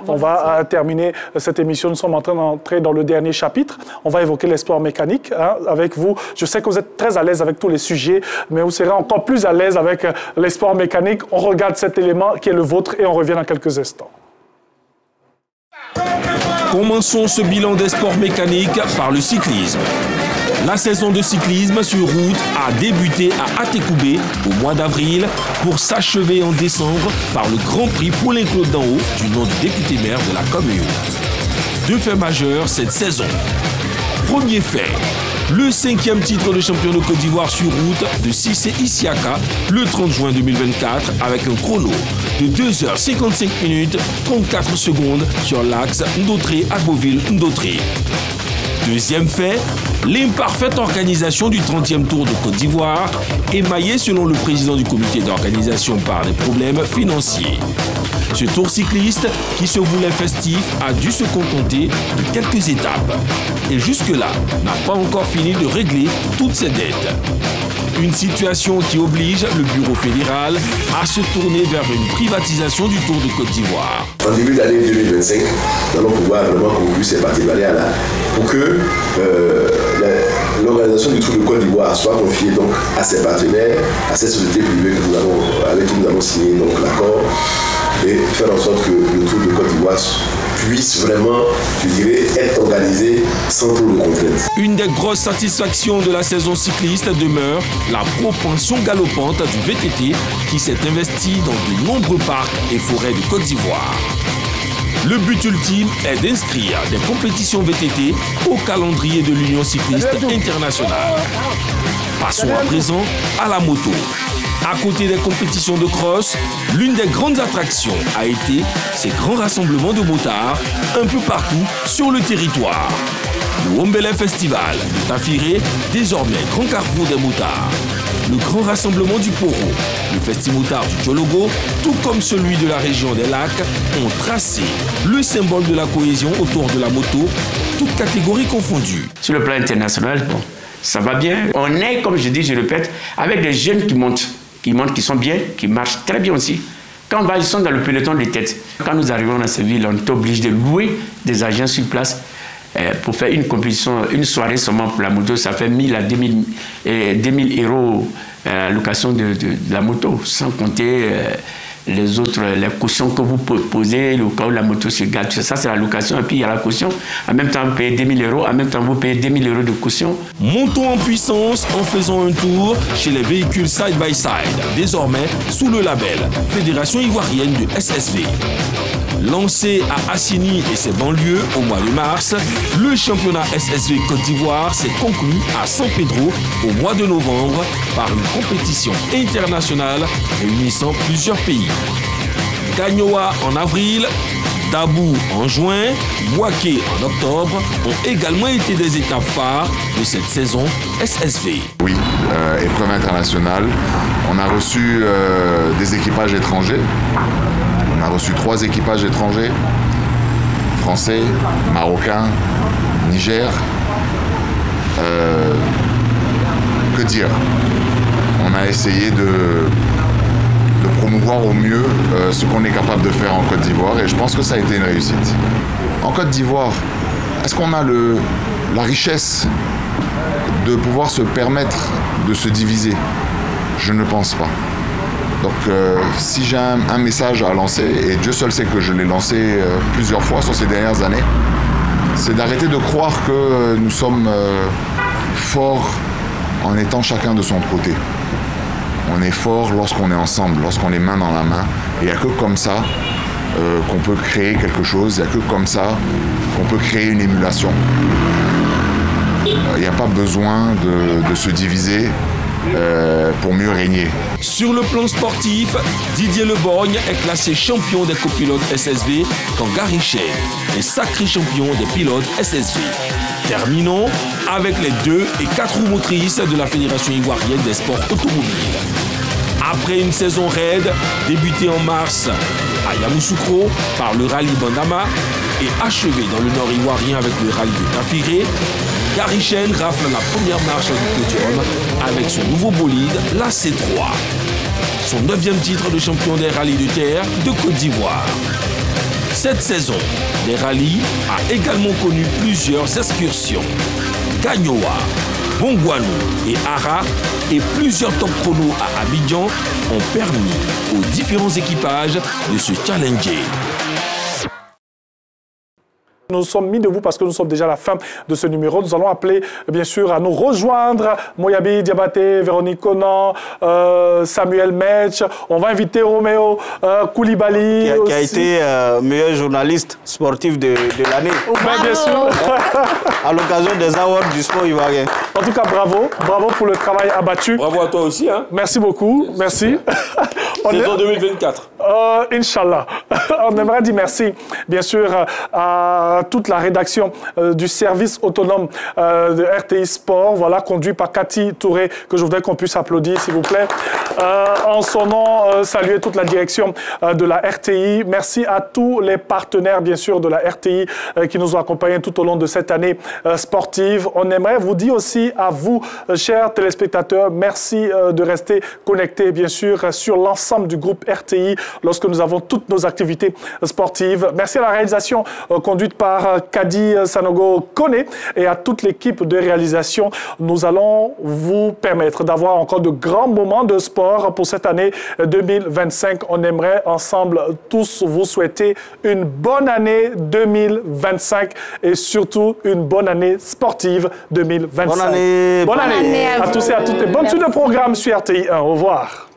On va terminer cette émission. Nous sommes en train d'entrer dans le dernier chapitre. On va évoquer les sports mécaniques avec vous. Je sais que vous êtes très à l'aise avec tous les sujets, mais vous serez encore plus à l'aise avec les sports mécaniques. On regarde cet élément qui est le vôtre et on revient dans quelques instants. Commençons ce bilan des sports mécaniques par le cyclisme. La saison de cyclisme sur route a débuté à Atekoubé au mois d'avril pour s'achever en décembre par le Grand Prix Paulin-Claude Danhaut du nom du député maire de la commune. Deux faits majeurs cette saison. Premier fait, le 5e titre de champion de Côte d'Ivoire sur route de Cissé Isiaka le 30 juin 2024 avec un chrono de 2h55 minutes 34 secondes sur l'axe Ndotré-Agboville-Ndotré. Deuxième fait, l'imparfaite organisation du 30e Tour de Côte d'Ivoire, émaillée selon le président du comité d'organisation par des problèmes financiers. Ce tour cycliste, qui se voulait festif, a dû se contenter de quelques étapes. Et jusque-là, n'a pas encore fini de régler toutes ses dettes. Une situation qui oblige le bureau fédéral à se tourner vers une privatisation du Tour de Côte d'Ivoire. En début d'année 2025, nous allons pouvoir vraiment conclure ces partenariats là pour que l'organisation du Tour de Côte d'Ivoire soit confiée donc à ses partenaires, à ces sociétés privées avec qui nous avons signé l'accord et faire en sorte que le Tour de Côte d'Ivoire puisse vraiment, je dirais, être organisé sans trop de contraintes. Une des grosses satisfactions de la saison cycliste demeure la propension galopante du VTT qui s'est investi dans de nombreux parcs et forêts de Côte d'Ivoire. Le but ultime est d'inscrire des compétitions VTT au calendrier de l'Union cycliste internationale. Passons à présent à la moto. À côté des compétitions de cross, l'une des grandes attractions a été ces grands rassemblements de motards un peu partout sur le territoire. Le Wombele Festival de Tafiré, désormais grand carrefour des motards. Le grand rassemblement du Poro, le Festimotard du Djologo, tout comme celui de la région des Lacs, ont tracé le symbole de la cohésion autour de la moto, toutes catégories confondues. Sur le plan international, bon, ça va bien. On est, comme je dis, je répète, avec des jeunes qui montent, qui sont bien, qui marchent très bien aussi. Quand ils sont dans le peloton de tête, quand nous arrivons dans ces villes, on est obligé de louer des agents sur place pour faire une compétition, une soirée seulement pour la moto. Ça fait 1000 à 2000 € la location de la moto, sans compter les autres, les cautions que vous posez, le cas où la moto se gâte, ça c'est la location, et puis il y a la caution. En même temps, vous payez 2 000 €, en même temps, vous payez 2 000 € de caution. Montons en puissance en faisant un tour chez les véhicules side-by-side, désormais sous le label Fédération Ivoirienne de SSV. Lancé à Assini et ses banlieues au mois de mars, le championnat SSV Côte d'Ivoire s'est conclu à San Pedro au mois de novembre par une compétition internationale réunissant plusieurs pays. Gagnoa en avril, Dabou en juin, Bouaké en octobre ont également été des étapes phares de cette saison SSV. Oui, épreuve internationale. On a reçu des équipages étrangers. On a reçu 3 équipages étrangers, français, marocains, Niger. Que dire? On a essayé de promouvoir au mieux ce qu'on est capable de faire en Côte d'Ivoire et je pense que ça a été une réussite. En Côte d'Ivoire, est-ce qu'on a la richesse de pouvoir se permettre de se diviser? Je ne pense pas. Donc si j'ai un message à lancer, et Dieu seul sait que je l'ai lancé plusieurs fois sur ces dernières années, c'est d'arrêter de croire que nous sommes forts en étant chacun de son côté. On est fort lorsqu'on est ensemble, lorsqu'on est main dans la main. Et il n'y a que comme ça qu'on peut créer quelque chose, il n'y a que comme ça qu'on peut créer une émulation. Il n'y a pas besoin de se diviser pour mieux régner. Sur le plan sportif, Didier Leborgne est classé champion des copilotes SSV quand Gary Chen est sacré champion des pilotes SSV. Terminons avec les 2 et 4 roues motrices de la Fédération Ivoirienne des sports automobiles. Après une saison raide, débutée en mars à Yamoussoukro par le rallye Bandama et achevée dans le nord ivoirien avec le rallye de Tafiré, Gary Chen rafle la première marche du podium avec son nouveau bolide, la C3. Son 9e titre de champion des rallyes de terre de Côte d'Ivoire. Cette saison, des rallyes a également connu plusieurs excursions. Gagnoa, Bongouanou et Ara et plusieurs top chronos à Abidjan ont permis aux différents équipages de se challenger. Nous sommes mis debout parce que nous sommes déjà à la fin de ce numéro. Nous allons appeler, bien sûr, à nous rejoindre Moyabi Diabaté, Véronique Conan, Samuel Metch. On va inviter Roméo Koulibaly. Qui a été meilleur journaliste sportif de l'année. Bien sûr. À l'occasion des awards du sport ivoirien. En tout cas, bravo. Bravo pour le travail abattu. Bravo à toi aussi. Hein. Merci beaucoup. Merci. Saison 2024. Inch'Allah. On aimerait dire merci, bien sûr, à toute la rédaction du service autonome de RTI Sport, voilà, conduit par Cathy Touré, que je voudrais qu'on puisse applaudir, s'il vous plaît. En son nom, saluer toute la direction de la RTI. Merci à tous les partenaires, bien sûr, de la RTI qui nous ont accompagnés tout au long de cette année sportive. On aimerait vous dire aussi à vous, chers téléspectateurs, merci de rester connectés, bien sûr, sur l'ensemble du groupe RTI lorsque nous avons toutes nos activités sportives. Merci à la réalisation conduite par Kadi Sanogo Kone et à toute l'équipe de réalisation. Nous allons vous permettre d'avoir encore de grands moments de sport pour cette année 2025. On aimerait ensemble tous vous souhaiter une bonne année 2025 et surtout une bonne année sportive 2025. Bonne année. Bonne année à tous et à toutes. Et bonne suite de programme sur RTI 1. Au revoir.